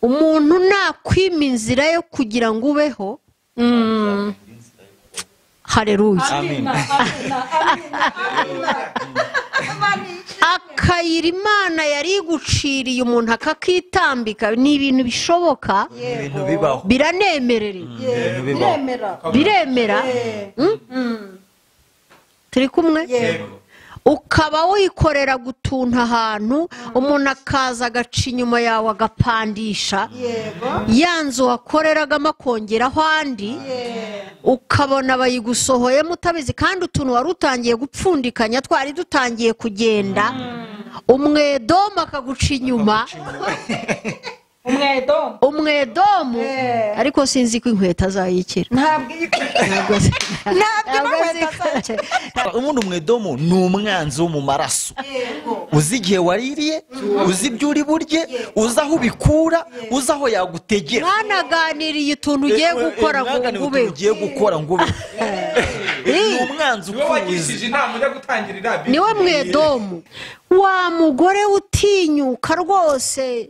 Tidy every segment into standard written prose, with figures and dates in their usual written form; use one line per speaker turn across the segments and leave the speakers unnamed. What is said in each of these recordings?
umuntu nakwima inzira yo kugira ngo ubeho. Haleluya. Akayira Imana yari iguciriye umuntu akakitambika ni ibintu bishoboka, biranemerera, biremera. Turi kumwe? Ukaba wikorera gutunta ahantu, umuntu akaza agaca inyuma yawe agapandisha ya nzu wakoreragamo akongeraho andi, ukabona bayigusohoyemo utabizi, kandi utuntu wari utangiye gupfundikanya twari dutangiye kugenda, umwedomu akaguca inyuma. Umwedomu ariko sinzi ko inkweto azayikira.
Umuntu umwedomu ni umwanzi wo mu maraso, uzi igihe waririye, uzi ibyo uri burye, uzi aho ubikura, uzi aho yagutegera.
Mwanaganiriye utuntu ugiye gukora ngo ube,
ni umwanzi ukuzi,
niwe mwedomu. Wa mugore utinyuka rwose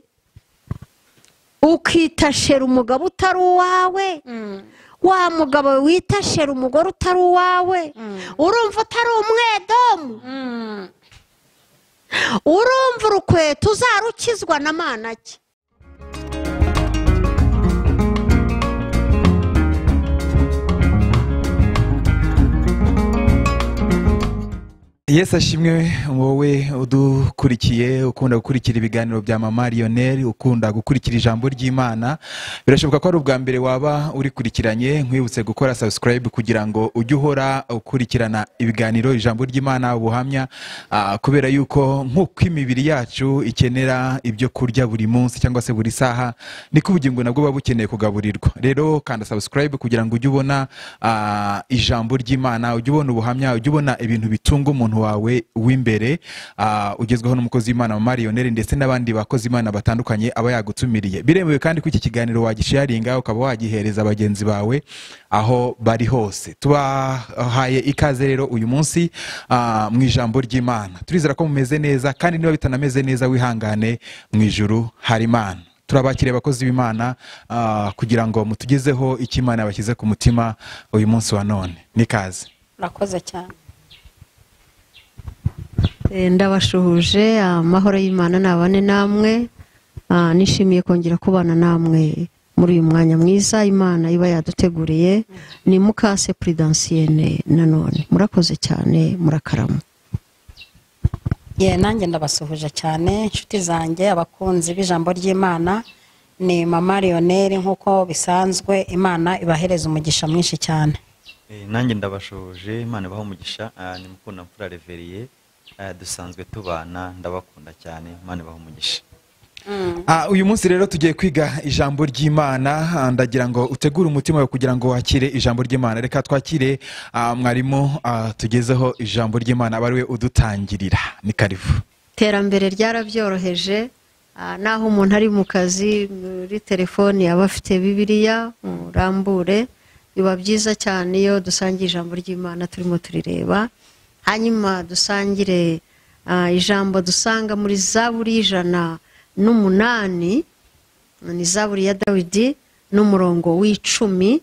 ukitashera umugabo utari uwawe, wa mugabo witashera umugore utari uwawe, urumva utari umwedomu? Urumva urukweto uzarukizwa na manaki?
Yesu ashimwe, wowe udukurikiye ukunda gukurikira ibiganiro bya Mama Lionel, ukunda gukurikira ijambo ry'Imana. Birashoboka ko ari ubwa mbere waba urikurikiranye, nkwibutse gukora subscribe kugira ngo ujye uhora ukurikirana ibiganiro ijambo ry'Imana, ubuhamya, kubera yuko nk'uko imibiri yacu ikenera ibyo kurya buri munsi cyangwa se buri saha, niko ubugingo nabwo buba bukeneye kugaburirwa. Rero kanda subscribe kugira ngo ujye ubona ijambo ry'Imana, ujye ubona ubuhamya, ujye ubona ibintu bitunga umuntu wawe w'imbere, ugezweho n'umukozi w'Imana Mama Lionel ndetse n'abandi bakozi Imana batandukanye aba yagutumiriye. Biremewe kandi ko iki kiganiro wagisharinga ukaba wagihereza abagenzi bawe aho bari hose. Tubahaye ikaze rero uyu munsi mu ijambo ry'Imana. Turizera ko mumeze neza, kandi niba bitanameze neza wihangane, mu ijuru hari Imana. Turabakiriye abakozi b'Imana kugira ngo mutugezeho icyo Imana yabashyize ku mutima uyu munsi wa none. Nikaze.
Murakoze cyane.
Ndabashuhuje, amahoro y'Imana nabane namwe. Nishimiye kongera kubana namwe muri uyu mwanya mwiza Imana iba yaduteguriye. Ni Mukase Prudensienne nanone. Murakoze cyane, murakarama.
Nanjye ndabasuhuje cyane inshuti zanjye, abakunzi b'ijambo ry'Imana. Ni Mama Lionel, nk'uko bisanzwe. Imana ibahereza umugisha mwinshi cyane.
Nanjye ndabashuhuje, Imana ibaha umugisha. Ni Mukunda Mfura Reveriye, dusanzwe tubana, ndabakunda cyane, Imana ibaha umugisha.
Uyu munsi rero tugiye kwiga ijambo ry'Imana. Ndagira ngo utegure umutima wawe kugira ngo wakire ijambo ry'Imana. Reka twakire mwarimu tugezeho ijambo ry'Imana, aba ari we udutangirira. Ni karibu.
Iterambere ryarabyoroheje, naho umuntu ari mu kazi, muri telefoni aba afite Bibiliya, murambure. Biba byiza cyane iyo dusangiye ijambo ry'Imana turimo turireba. Hanyuma dusangire ijambo dusanga muri Zaburi 108, ni Zaburi ya Dawidi n'umurongo w'10.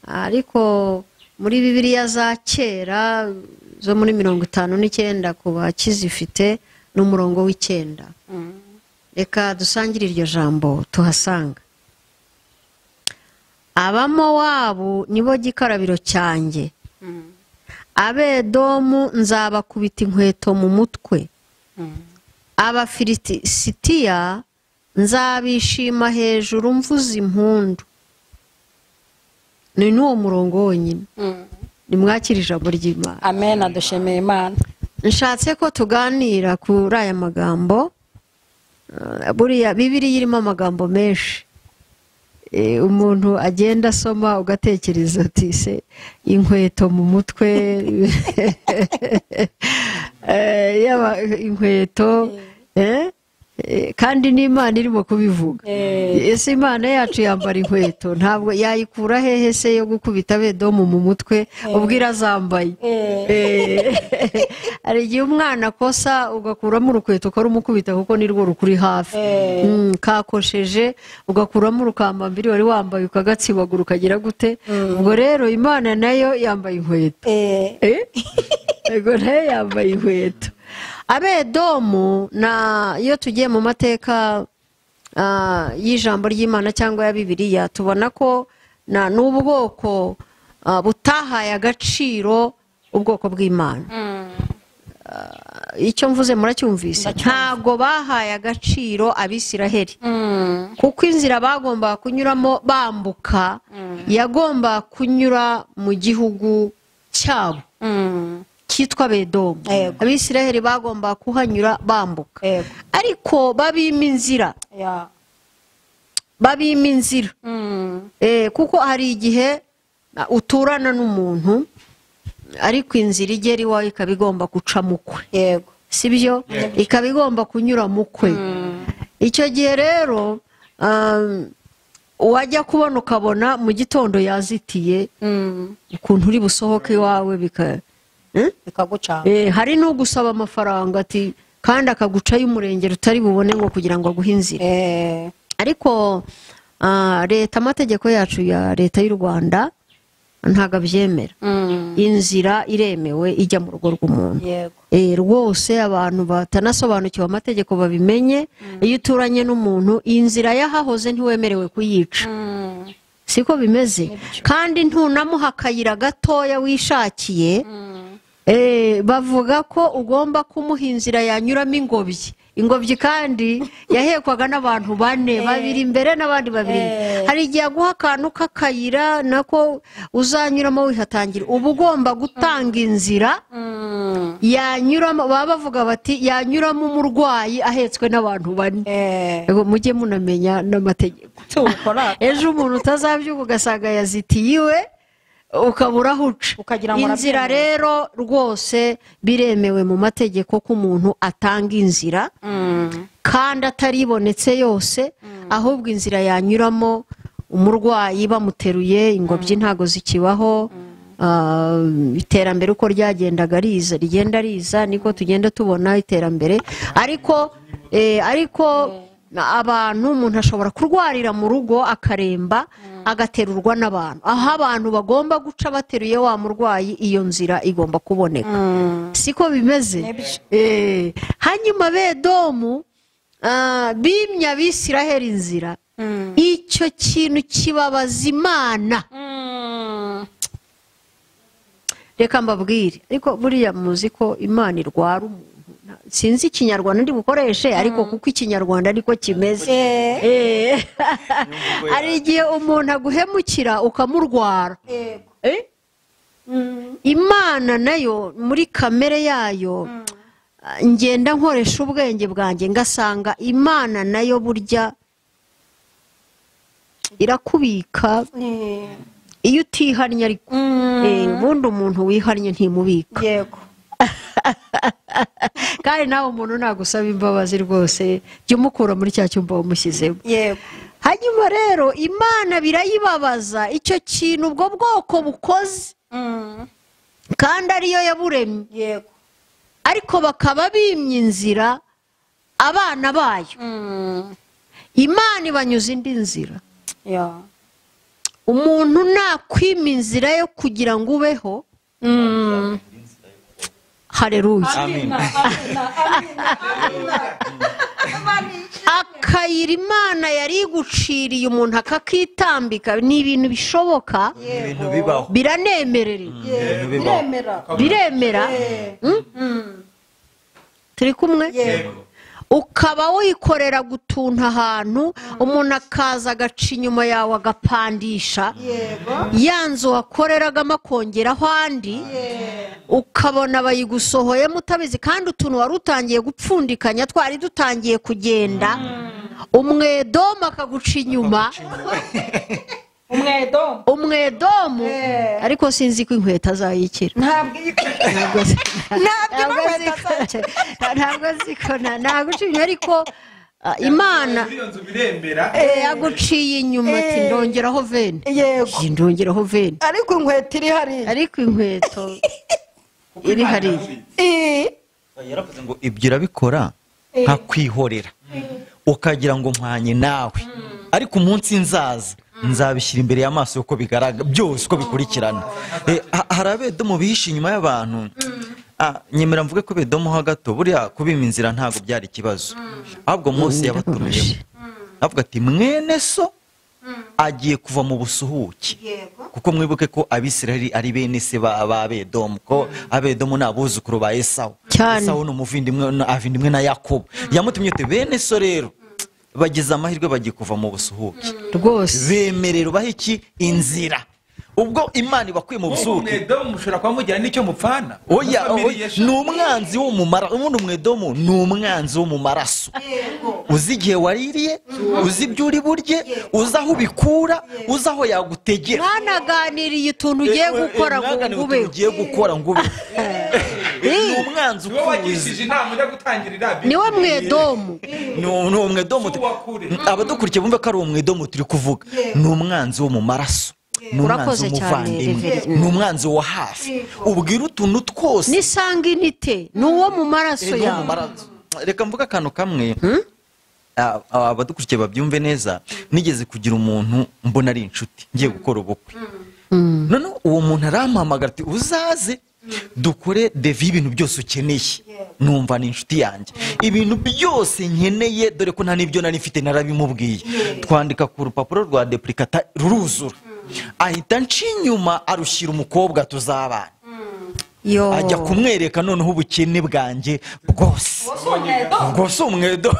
Ariko muri Bibiliya za kera zo muri 59 ku bakizifite n'umurongo w'9. Reka dusangire iryo jambo tuhasanga. Abamowabu nibo gikarabiro cyanjye, Abedomu nzabakubita inkweto mu mutwe, Abafilisitiya nzabishima hejuru mvuza impundu. Ni n'uwo murongo wonyine. Nimwakire ijambo ry'Imana.
Amen. Adushimiye Imana.
Nshatse ko tuganira kuri aya magambo. Buriya Bibiliya irimo amagambo menshi. Umuntu agenda asoma ugatekereza ati se inkweto mu mutwe, inkweto kandi n'Imana irimo kubivuga. Ese Imana yacu yambara inkweto ntabwo yayikura hehe se yo gukubita Abedomu mu mutwe ubwo irazambaye. Hari igihe umwana akosa ugakuramo urukweto ukarumukubita kuko nirwo rukuri hafi. Kakosheje ugakuramo urukambambiri wari wambaye ukagatsibagura ukagira gute. Ubwo rero Imana nayo yambaye inkweto. Ego nayo yambaye inkweto. Abedomu iyo tugiye mu mateka y'ijambo ry'Imana cyangwa ya Bibiliya tubona ko n'ubwoko butahaye agaciro ubwoko bw'Imana. Icyo mvuze muracyumvise, ntago bahaye agaciro Abisiraheli kuko inzira bagomba kunyuramo bambuka yagomba kunyura mu gihugu cyabo cyitwa Bedomu. Abisiraheli bagomba kuhanyura bambuka, ariko babima inzira. Kuko hari igihe uturana n'umuntu ariko inzira igera iwawe ikaba igomba guca mukwe, sibyo? Ikaba igomba kunyura mukwe. Icyo gihe rero wajya kubona ukabona mu gitondo yazitiye ukuntu uri busohoke iwawe
bikaguca.
Hari n'ugusaba amafaranga ati kandi akagucayo umurengero utari bubone ngo kugira ngo aguhe inzira. Ariko leta, amategeko yacu ya leta y'u Rwanda ntago abyemera. Inzira iremewe ijya mu rugo rw'umuntu. Rwose abantu batanasobanukiwe amategeko babimenye. Iyo uturanye n'umuntu inzira yahahoze ntiwemerewe kuyica, siko bimeze. Kandi ntunamuha akayira gatoya wishakiye. Bavuga ko ugomba kumuha inzira yanyuramo ingobyi kandi yahekwaga n'abantu 4, 2 imbere n'abandi 2. Hari igihe aguha akantu k'akayira nako uzanyuramo wihatangira. Uba ugomba gutanga inzira yanyuramo, baba bavuga bati yanyuramo umurwayi ahetswe n'abantu 4. Mujye munamenya n'amategeko. Ejo umuntu utazabyuka ugasanga yazitiye iwe ukabura huca. Inzira rero rwose biremewe mu mategeko ko umuntu atanga inzira kandi ataribonetse yose, ahubwo inzira yanyuramo umurwayi bamuteruye. Ingobyi ntago zikibaho. Iterambere uko ryagendaga rigenda riza niko tugenda tubona iterambere. Ariko abantu, umuntu ashobora kurwarira mu rugo akaremba agaterurwa n'abantu. Aho abantu bagomba guca bateruye wa murwayi, iyo nzira igomba kuboneka. Siko bimeze. Hanyuma Bedomu bimye Abisiraheli inzira. Icyo kintu kibabaza Imana. Reka mbabwire, ariko buriya muzi ko Imana irwara umuntu. Sinzi ikinyarwanda ndi bukoreshe, ariko kuko ikinyarwanda ariko kimeze. Hari igihe umuntu aguhemukira ukamurwara. Imana nayo muri kamere yayo ngenda nkoresha ubwenge bwanjye ngasanga Imana nayo burya irakubika iyo utihannye. Ariko ubundi umuntu wihannye ntimubika. Kandi nawe umuntu nagusaba imbabazi rwose jya umukura muri cya cyumba wamushyizemo. Hanyuma rero Imana birayibabaza icyo kintu ubwo bwoko bukoze, kandi ariyo yaburemye. Ariko bakaba bimye inzira abana bayo. Imana ibanyuza indi nzira. Umuntu nakwima inzira yo kugira ngo ubeho. Haleluya. Akayira Imana yari iguciriye umuntu akakitambika ni ibintu bishoboka. Biremera. Turi kumwe? Ukaba wikorera gutunta ahantu umuntu akaza agaca inyuma yawe agapandisha yanzu wakoreragamo akongeraho andi, ukabona bayigusohoye mutabizi, kandi utuntu wari utangiye gupfundikanya twari dutangiye kugenda, umwedomu akaguca inyuma. Umwedomu ariko sinzi ko inkweto azayikira. Ntabwo ziko ariko imana
iyo nzu birembera
yaguciye inyuma ati ndongeraho veni
yego
ndongeraho veni
ariko inkweto iri hariya
ariko inkweto iri hariya
yaravuze ngo ibyo urabikora nka kwihorera ukagira ngo mpanye nawe ariko umunsi nzaza nzabishyira imbere y'amaso uko bigaragara byose uko bikurikirana. Hari abedomu bihishe inyuma y'abantu. Nyemera mvuge ko bedomu ho gato buriya kubima inzira ntabwo byari ikibazo, ahubwo Mose yabatumiyeho avuga ati mwene so agiye kuva mu busuhuke, kuko mwibuke ko Abisirayeli ari bene se ba Bedomu, ko Abedomu ni abuzukuru ba Esawu. Esawu ni umuvindimwe na Yakobo. Yamutumye ati bene so rero bagize amahirwe bagiye kuva mu busuhuke
rwose,
bemerera ubahe iki inzira. Ubwo Imana ibakuye mu busuhuke,
Umwedomu mushobora kuba mugira n'icyo mupfana.
oya ni umwanzi w'umumara. Ubundi Umwedomu ni umwanzi wo mu maraso, uzi igihe waririye, uzi ibyo uri burye, uzi aho ubikura, uzi aho yagutegera.
mwanaganiriye utuntu ugiye gukora ngo ube
ugiye gukora ngo ube ni umwanzi
Wowe wagishije
ukuzi.
inama ujya gutangirira
niwe Mwedomu.
Ni Umwedomu. Abadukurikiye bumve ko ari Umwedomu turi kuvuga. Ni umwanzi wo mu maraso, ni umwanzi
Urakoze cyane,
w'umuvandimwe,
Reverend.
ni umwanzi wa hafi. Ubwira utuntu twose
ni sanginite, ni uwo mu maraso
ni uwo mu
yawe.
maraso. Reka mvuga akantu kamwe abadukurikiye babyumve neza. Nigeze kugira umuntu mbona ari inshuti ngiye gukora ubukwe, none uwo muntu arampamagara ati uzaze dukore devi y'ibintu byose ukeneye. Numva ni inshuti yanjye, ibintu byose nkeneye, dore ko nta n'ibyo nari mfite narabimubwiye. Twandika ku rupapuro rwa deplicata ruruzura, ahita nca inyuma arushyira umukobwa tuzabana,
Yo.
ajya kumwereka noneho ubukene bwanjye bwose. Ubwo si Umwedomu.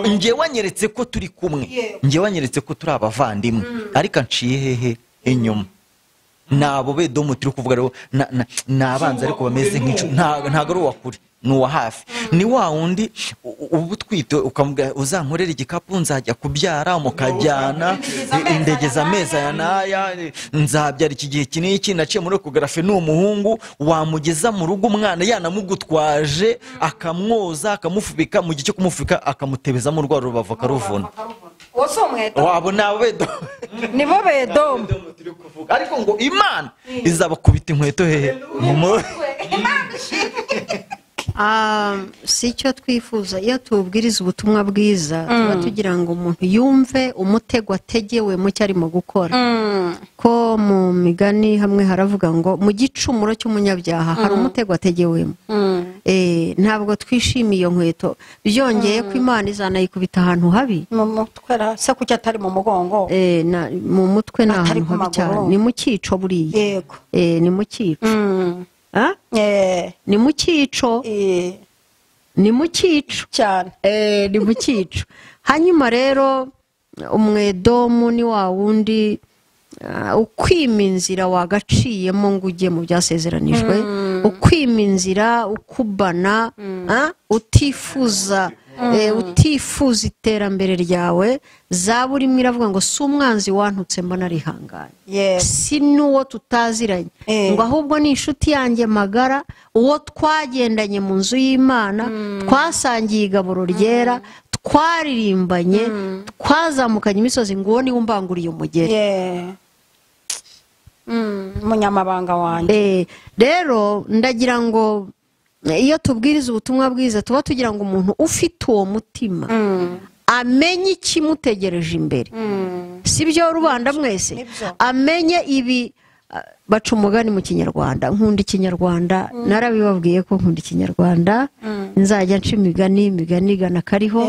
Njyewe wanyeretse ko turi kumwe, njyewe wanyeretse ko turi abavandimwe, ariko anciye hehe inyuma. Nabo Bedomu turi kuvuga rero ni abanzi ariko bameze nk'inshuti, ntabwo ari uwa kure, ni uwa hafi. Ni wa wundi uba utwite ukamubwira uzankorera igikapu nzajya kubyara, mukajyana indegeza amezi aya n'aya, nzabyara iki gihe iki n'iki, naciye muri ekogarafe ni umuhungu, wamugeza mu rugo umwana yanamugutwaje akamwoza akamufubika, mu gihe cyo kumufubika akamutebezamo urwa rubavu akaruvuna.
uwo si Umwedomu,
Wabo ni Abedomu.
nibo Bedomu.
Ariko ngo Imana izabakubita inkweto hehe
Si icyo twifuza. Iyo tubwiriza ubutumwa bwiza tuba tugira ngo umuntu yumve umutego ategewe mu cyo arimo gukora. Ko mu migani hamwe haravuga ngo mu gicumuro cy'umunyabyaha hari umutego ategewemo. Ntabwo twishimiye iyo nkweto, byongeye ko Imana izanayikubita ahantu habi.
mu mutwe se kuki atari mu mugongo?
Mu mutwe ni
Atari
ahantu
ku
habi
maguru.
cyane, ni mu cyico buriya.
Yego.
Ni mu cyico. Ni mu cyico, ni mu cyico
cyane.
ni mu cyico. Hanyuma rero Umwedomu ni wa wundi ukwima inzira wagaciyemo ngo ujye mu byasezeranijwe, ukwima inzira, ukubana, utifuza iterambere ryawe. Zaburi imwe iravuga ngo si umwanzi wantutse mbona arihanganye, si n'uwo tutaziranye, ngo ahubwo ni inshuti yanjye magara, uwo twagendanye mu nzu y'Imana, twasangiye igaburo ryera, twaririmbanye, twazamukanye imisozi, ngo uwo niwe umbanguriye umugeri.
Umunyamabanga wanjye.
Rero ndagira ngo iyo tubwiriza ubutumwa bwiza tuba tugira ngo umuntu ufite uwo mutima amenye ikimutegereje imbere. Si byo rubanda mwese? Amenye ibi. Baca umugani mu Kinyarwanda, nkunda Ikinyarwanda, narabibabwiye ko nkunda Ikinyarwanda, nzajya nca imigani igana kariho,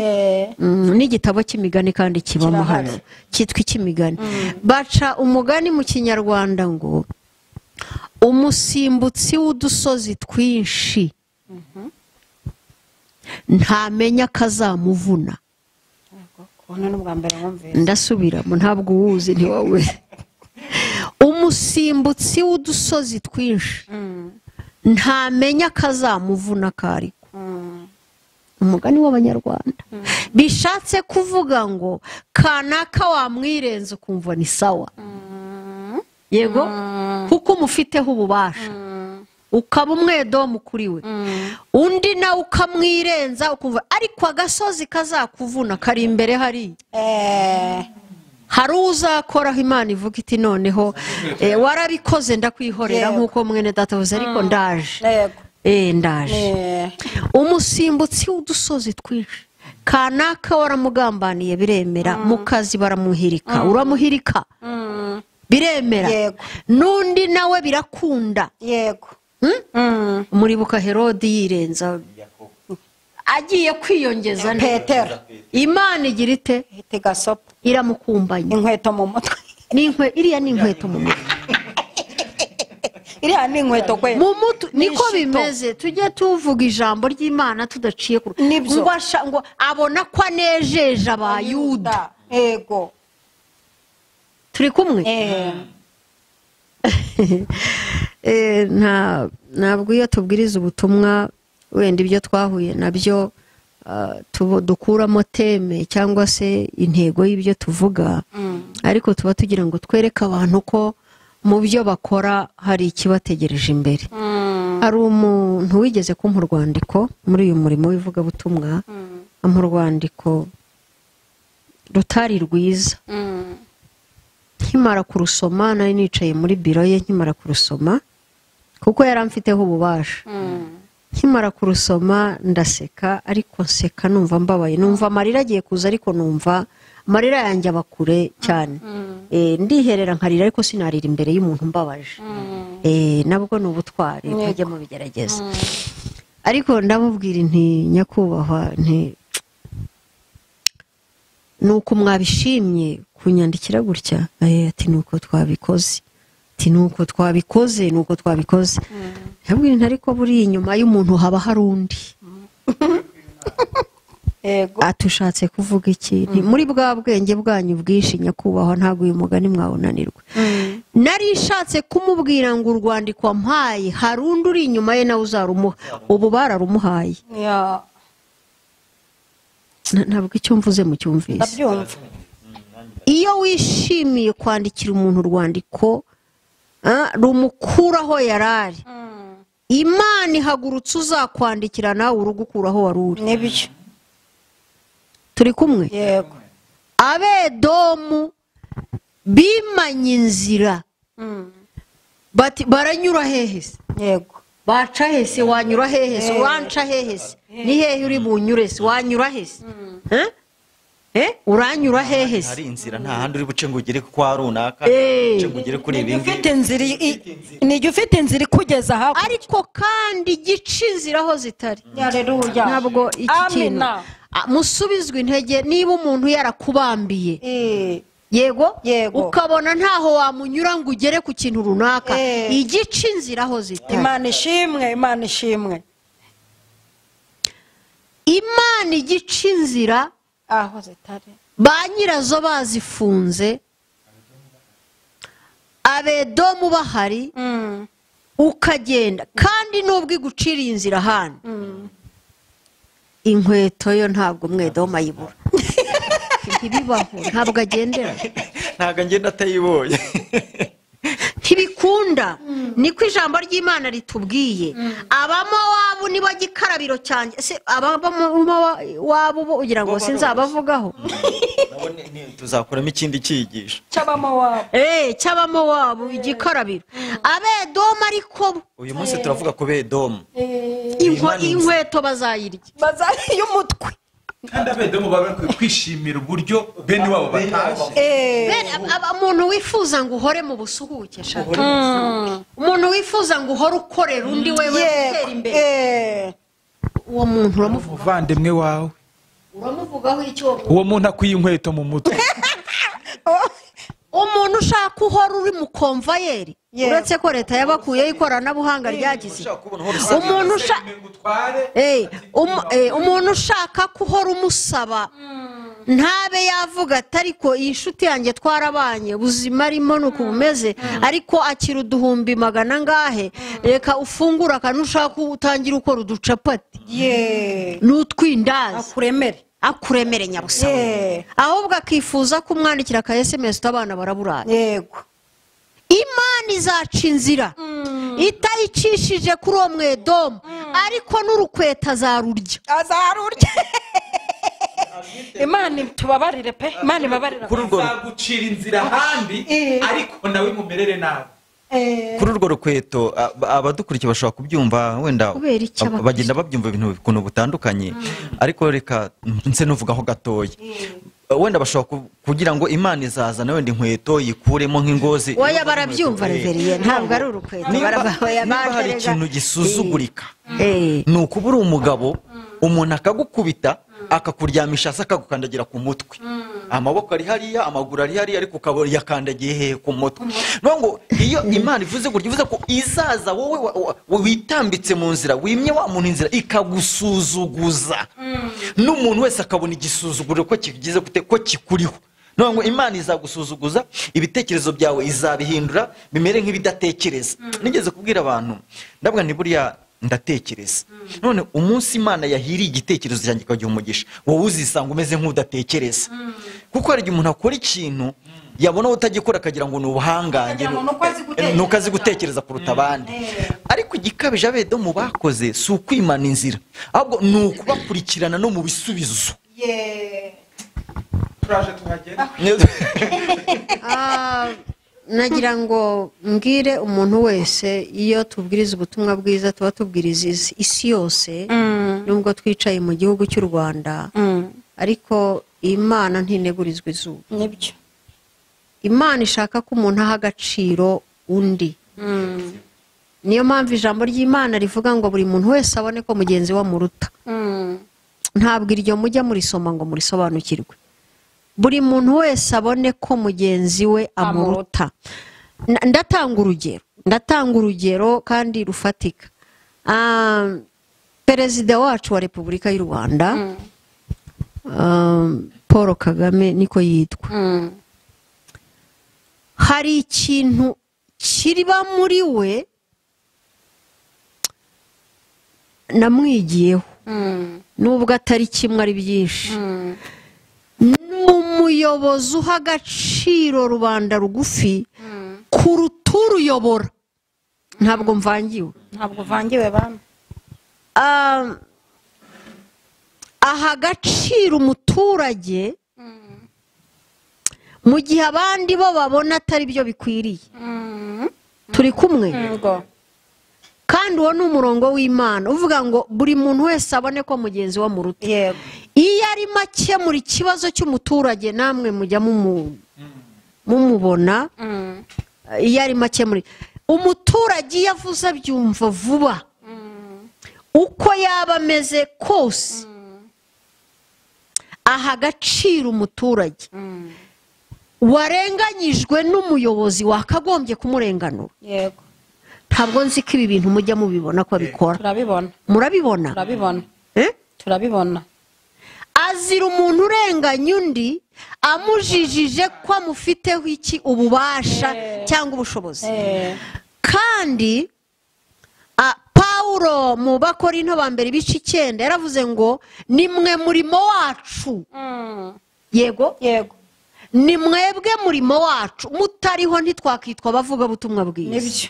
n'igitabo cy'imigani kandi kibamo hano cyitwa icy'imigani. Baca umugani mu Kinyarwanda ngo umusimbutsi w'udusozi twinshi ntamenya akazamuvuna. Ndasubiramo, ntabwo uwuzi ni wowe. Umusimbutsi w'udusozi twinshi ntamenya akazamuvuna kariko. Umugani w'Abanyarwanda. Bishatse kuvuga ngo kanaka wamwirenze ukumva ni sawa, yego, kuko umufiteho ububasha. ukaba umwedomu kuri we undi nawe ukamwirenza ukumva ariko agasozi kazakuvuna kari imbere hari hari uzakoraho Imana ivuga iti noneho warabikoze ndakwihorera nk'uko mwene data avuze ariko ndaje ndaje umusimbutsi w'udusozi twinshi kanaka waramugambaniye biremera mu kazi baramuhirika uramuhirika biremera n'undi nawe birakunda
yego
muribuka Herode yirenza agiye kwiyongeza
Petero
Imana igira ite
gasopo
iramukumbanya
inkweto mu mutwe
iriya ni inkweto mu mutwe
iriya ni inkweto kwe
mu mutwe niko bimeze tujye tuvuga ijambo ry'Imana tudaciye ku ngo abona ko anejeje abayuda
yego
turi kumwe ntabwo iyo tubwiriza ubutumwa wenda ibyo twahuye nabyo dukuramo teme cyangwa se intego y'ibyo tuvuga ariko tuba tugira ngo twereke abantu ko mu byo bakora hari ikibategereje imbere hari umuntu wigeze kumpa urwandiko muri uyu murimo w'ivugabutumwa ampa urwandiko rutari rwiza nkimara kurusoma nari nicaye muri biro ye nkimara kurusoma kuko yari amfiteho ububasha nkimara kurusoma ndaseka ariko nseka numva mbabaye numva amarira agiye kuza ariko numva amarira yanjye aba kure cyane ndiherera nkarira ariko sinarira imbere y'umuntu mbabaje nabwo ni ubutwari mujye mubigerageza ariko ndamubwira nti nyakubahwa nti nuko mwabishimye kunyandikira gutya ati nuko twabikoze nuko twabikoze yabwira nti ariko buri inyuma y'umuntu haba hari undi atushatse kuvuga iki muri bwa bwenge bwanyu bwinshi nyakubahwa ntabwo uyu mugani mwawunanirwa nari ishatse kumubwira ngo urwandiko wampaye hari undi uri inyuma ye nawe uzarumuha ubu bararumuhaye ntabwo icyo mvuze mu cyumvise iyo wishimiye kwandikira umuntu urwandiko rumukuraho yarari Imana ihagurutse uzakwandikira nawe urugukuraho wari uri
nibyo
turi kumwe
yego
abedomu bimanye inzira bati baranyura hehese
yego
baca hese wanyura hehese uranca hehese ni hehe uri bunyurese wanyura hese uranyura hehese
hari inzira nta handi uri buce ngo ugere kwa runaka buce ngo ugere kuri ibi
nigi ufite inzira ikugeza hakurya
ariko kandi gica inzira aho zitari
haleluya
ntabwo iki kintu musubizwe intege niba umuntu yarakubambiye yego ukabona ntaho wamunyura ngo ugere ku kintu runaka igica inzira aho zitari
Imana ishimwe
Imana igica inzira
aho zitari
ba nyirazo bazifunze abedomu bahari ukagenda kandi nubwo iguciriye inzira ahandi inkweto yo ntabwo mwedomu ayibura ntibibaho ntabwo agendera
ntabwo agenda atayibonye
ntibikunda niko ijambo ry'Imana ritubwiye abamowabu nibo gikarabiro cyanjye se abamowabu bo ugira ngo sinzabavugaho
tuzakoramo ikindi cyigisho
cy'abamowabu igikarabiro abedomu ariko
uyu munsi turavuga ku bedomu
inkweto bazayirya
umutwe
kandi abedomu baba kwishimira uburyo bene wabo bataje
umuntu wifuza ngo uhore mu busuhuke umuntu wifuza ngo uhore ukorera undi wewe utera imbere uwo muntu uramuvuga
umuvandimwe wawe
uramuvugaho icyo
uwo muntu akwiye inkweto mu mutwe
umuntu ushaka uhora uri mu komvayeri uretse ko leta yabakuyeho ikoranabuhanga ryagize umuntu ushaka kuhora umusaba ntabe yavuga ati ariko iyi nshuti yanjye twarabanye ubuzima arimo nuko bumeze ariko akira uduhumbi magana ngahe reka ufungura akantu ushaka utangira ukora uducapati n'utwindazi akuremere nyabusaba ahubwo akifuza kumwandikira ka SMS abana baraburaye
yego
Imana imana izaca inzira itayicishije kuri uwo mwedomu ariko n'urukweta azarurya
imana tubabarire pe, imana ibabarire
kuri urwo
azagucira inzira ahandi ariko nawe mumerere nabi.
kuri urwo rukweto abadukurikiye bashobora kubyumva wenda
Kubera iki abakristo?
bagenda babyumva ibintu ukuntu butandukanye ariko reka nse nuvugaho gatoya wenda bashobora kugira ngo imana izazana wenda inkweto yikuremo nk'ingozi.
oya barabyumva reveriye ntabwo ari urukweto
niba hari ikintu gisuzugurika
Eh.
ni ukuba uri umugabo umuntu akagukubita akakuryamisha hasi akagukandagira ku mutwe amaboko ari hariya amaguru ari hariya ariko ukaba yakandagiye hehe ku mutwe. Ngo iyo imana ivuze gutya ivuze ko izaza wowe witambitse mu nzira wimye wa muntu inzira ikagusuzuguza n'umuntu wese akabona igisuzuguriro ko kigize ko kikuriho. Ngo imana izagusuzuguza ibitekerezo byawe izabihindura bimere nk'ibidatekereza. Nigeze kubwira abantu ndabwa ni buriya ndatekereza none umunsi imana yahiriye igitekerezo cyanjye ikagiha umugisha wowe uzisanga umeze nk'udatekereza kuko hari igihe umuntu akora ikintu yabona utagikora akagira ngo ni ubuhangange nuko azi gutekereza kuruta abandi ariko igikabije abedomu bakoze si ukwimana inzira ahubwo ni ukubakurikirana no mu bisubizo.
turaje tuhagera.
nagira ngo mbwire umuntu wese iyo tubwiriza ubutumwa bwiza tuba tubwiriza isi yose nubwo twicaye mu gihugu cy'u Rwanda ariko imana ntinegurizwa izuba.
nibyo
imana ishaka ko umuntu aha agaciro undi niyo mpamvu ijambo ry'imana rivuga ngo buri muntu wese abone ko mugenzi we amuruta. ntabwo iryo mujya murisoma ngo murisobanukirwe. buri muntu wese abone ko mugenzi we amuruta. ndatanga urugero kandi rufatika. perezida wacu wa repubulika y'u Rwanda Paul Kagame niko yitwa. hari ikintu kiriba muri we namwigiyeho nubwo atari kimwe ari byinshi. ni umuyobozi uha agaciro rubanda rugufi kuruta uruyobora. ntabwo mvangiwe
bana.
aha agaciro umuturage mu gihe abandi bo babona atari byo bikwiriye. turi kumwe kandi uwo ni umurongo w'imana uvuga ngo buri muntu wese abone ko mugenzi we amuruta. iyo arimo akemura ikibazo cy'umuturage namwe mujya mumubona iyo arimo akemura umuturage iyo avuze abyumva vuba uko yaba ameze kose aha agaciro umuturage warenganyijwe n'umuyobozi wakagombye kumurenganura. ntabwo nzi ko ibi bintu mujya mubibona ko abikora. murabibona
turabibona.
azira umuntu urenganya undi amujijije ko amufiteho iki ububasha cyangwa ubushobozi. kandi Pawulo mu Bakorinto ba mbere ibice 9 yaravuze ngo ni mwe murimo wacu. yego ni mwebwe murimo wacu mutariho ntitwakitwa abavuga butumwa bwiza.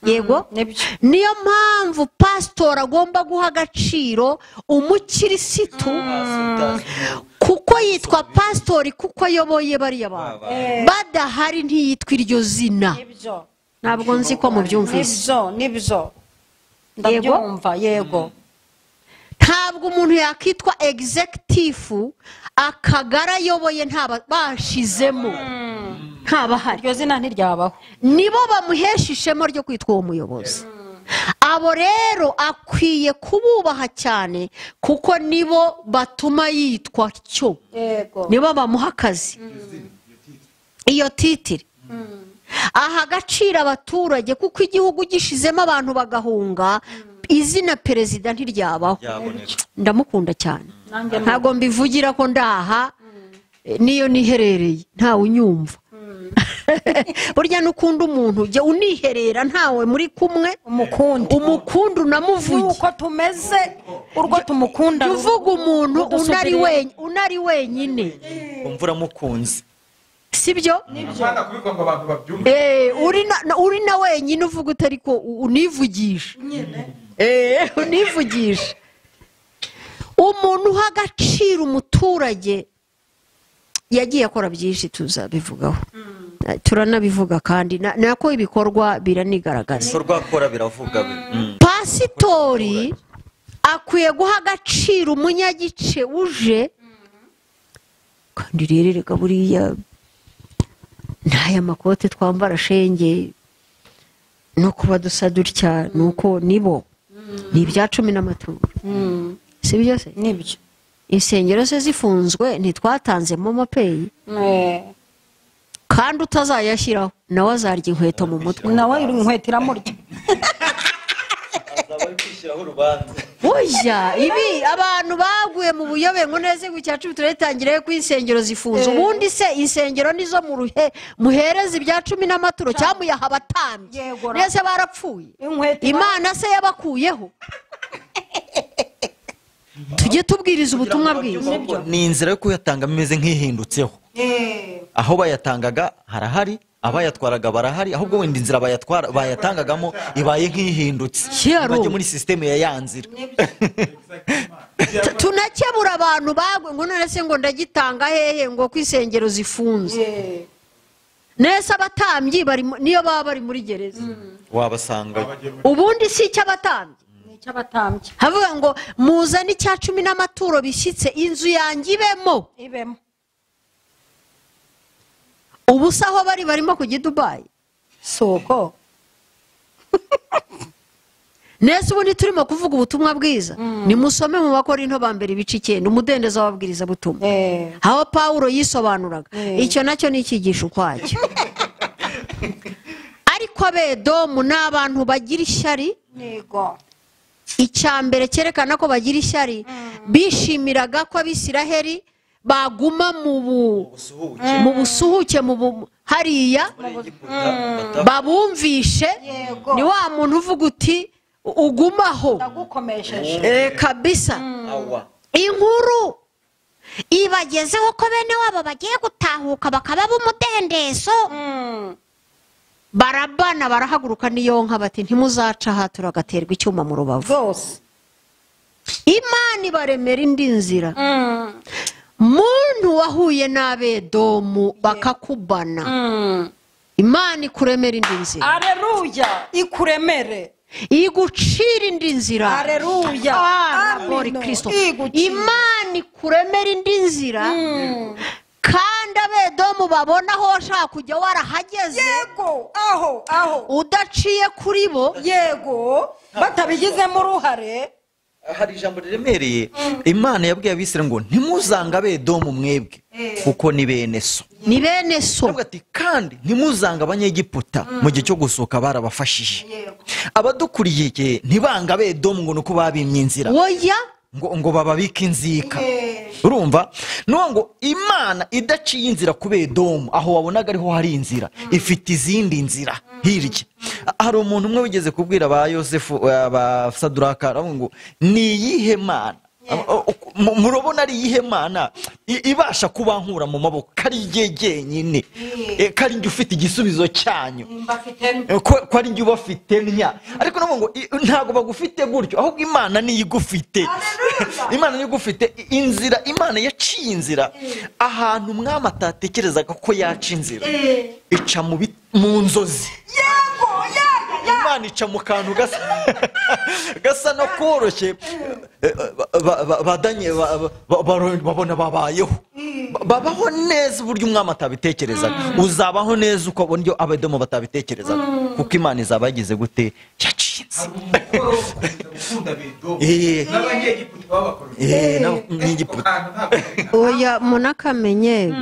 yego niyo mpamvu pasitori agomba guha agaciro umukirisitu kuko yitwa pasitori kuko ayoboye bariya bantu badahari ntiyitwa iryo zina. ntabwo nzi ko mubyumvise.
nibyo ndabyumva. yego
ntabwo umuntu yakitwa egizekitifu akagara ayoboye bashizemo ntabahari.
iryo zina ntiryabaho.
nibo bamuhesha ishema ryo kwitwa uwo muyobozi. abo rero akwiye kububaha cyane kuko nibo batuma yitwa cyo. nibo bamuha akazi iyo titire. aha agaciro abaturage kuko igihugu gishizemo abantu bagahunga izina perezida ntiryabaho. ndamukunda cyane ntabwo mbivugira ko ndaha niyo niherereye ntawe unyumva. burya n'ukunda umuntu ujya uniherera ntawe muri kumwe umukundu unamuvuge
uko tumeze urwo tumukunda.
uvuga umuntu unari wenyine
umvura mukunzi
sibyo
Hapana kubikwa ngo abantu babyumve.
uri na wenyine uvuga utari ko univugisha univugisha umuntu uha agaciro umuturage yagiye akora byinshi tuzabivugaho turanabivuga kandi nako ibikorwa biranigaragaza
ibikorwa akora biravuga
pasitori akwiye guha agaciro umunyagice uje kandi rero reka buriya n'aya makote twambara shenge no kuba dusa dutya nuko nibo ni ibya 10 n'amaturo si byo se
nibyo
insengero se zifunzwe ntitwatanze momo pay kandi utazayashyiraho nawe azarya inkweto mu mutwe
nawe inkweto iramurya
Oya ibi abantu baguye mu buyobe ngo neze ku cyacu turetangire ku insengero zifunze ubundi se insengero nizo mu ruhe muhereza ibya 10 n'amaturo cyamuyaha abatambye nese barapfuye Imana se yabakuyeho tujye tubwiriza ubutumwa bwiza
ni inzira yo kuyatanga imeze nk'ihindutseho aho bayatangaga harahari abayatwaraga barahari ahubwo wenda inzira bayatangagamo ibaye nk'ihindutse bajye muri systeme ya yanzira
tunakebura abantu bagwe ngo none se ngo ndagitanga hehe ngo kwisengero zifunze nese abatambyi bari niyo baba bari muri gereza
wabasanga
ubundi si cy'abatambyi
cy'abatambyi
havuga ngo muzane icya 10 n'amaturo bishyitse inzu yanjye ibemo ubusa aho barimo kujya Dubai
soko
nese ubundi turimo kuvuga ubutumwa bwiza nimusome mu Bakorinto ba mbere ibice 9 umudendezo wababwiriza butumwa aho Paulo yisobanuraga icyo nacyo ni ikigisho kwacyo ariko Abedomu n'abantu bagira ishyari
nego
icyambere cyerekana ko bagira ishyari bishimiraga ko Abisiraheli baguma mu busuhuke hariya babumvishe ni wa muntu uvuga uti ugumaho
ndagukomesheje
kabisa inkuru ibagezeho ko bene wabo bagiye gutahuka bakaba b'umudendezo barabana barahaguruka niyo nka bati ntimuzaca aha turagaterwa icyuma mu rubavu
rwose
Imana ibaremera indi nzira muntu wahuye n'Abedomu bakakubana Imana ikuremera indi nzira
Alleluya ikuremere
igucira indi nzira
Alleluya
amen Kristo Imana ikuremera indi nzira kandi Abedomu babona aho washaka kujya warahageze
yego aho
udaciye kuri bo
yego batabigizemo uruhare
hari ijambo riremereye Imana yabwiye Abisirayeli ngo ntimuzanga Abedomu mwebwe kuko ni bene so ati kandi ntimuzanga Abanyegiputa mu gihe cyo gusohoka barabafashije abadukuriye ntibanga Abedomu ngo nuko babimye inzira
oya
ngo bababika inzika urumva ngo Imana idaciye inzira ku Bedomu aho wabonaga ariho hari inzira ifite izindi nzira hirya hari umuntu umwe wigeze kubwira ba Yosefu ba Saduraka ngo ni iyihe Mana murabona ari iyihe Mana ibasha kubankura mu maboko kari igihe nyine kari njye ufite igisubizo cyanyu ko ari njye ubafite nya ariko ngo ntago bagufite gutyo ahubwo Imana niyo igufite Imana niyo igufite inzira Imana yaciye inzira ahantu umwami atatekerezaga ko yaca inzira ica mu nzozi Imana ica mu kantu gasa no koroshye badanye babona babayeho babaho neza uburyo umwami atabitekerezaga uzabaho neza uko buryo Abedomu batabitekerezaga kuko Imana izaba yagize gute yacinze
oya munakamenye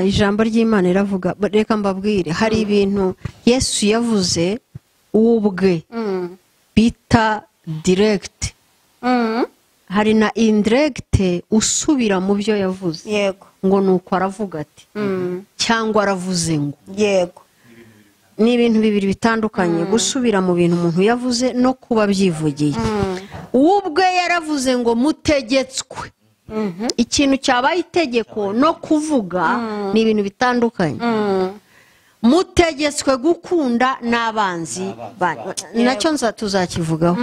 ijambo ry'Imana iravuga reka mbabwire hari ibintu Yesu yavuze ubwe bita direct hari na indirect usubira mu byo yavuze
yego
ngo nuko aravuga ati cyangwa aravuze ngo
yego
ni ibintu bibiri bitandukanye gusubira mu bintu umuntu yavuze no kuba byivugiye ubwe yaravuze ngo mutegetswe ikintu cyabaye itegeko no kuvuga ni ibintu bitandukanye. Mutegetswe gukunda n'abanzi banyu, nacyo tuzakivugaho.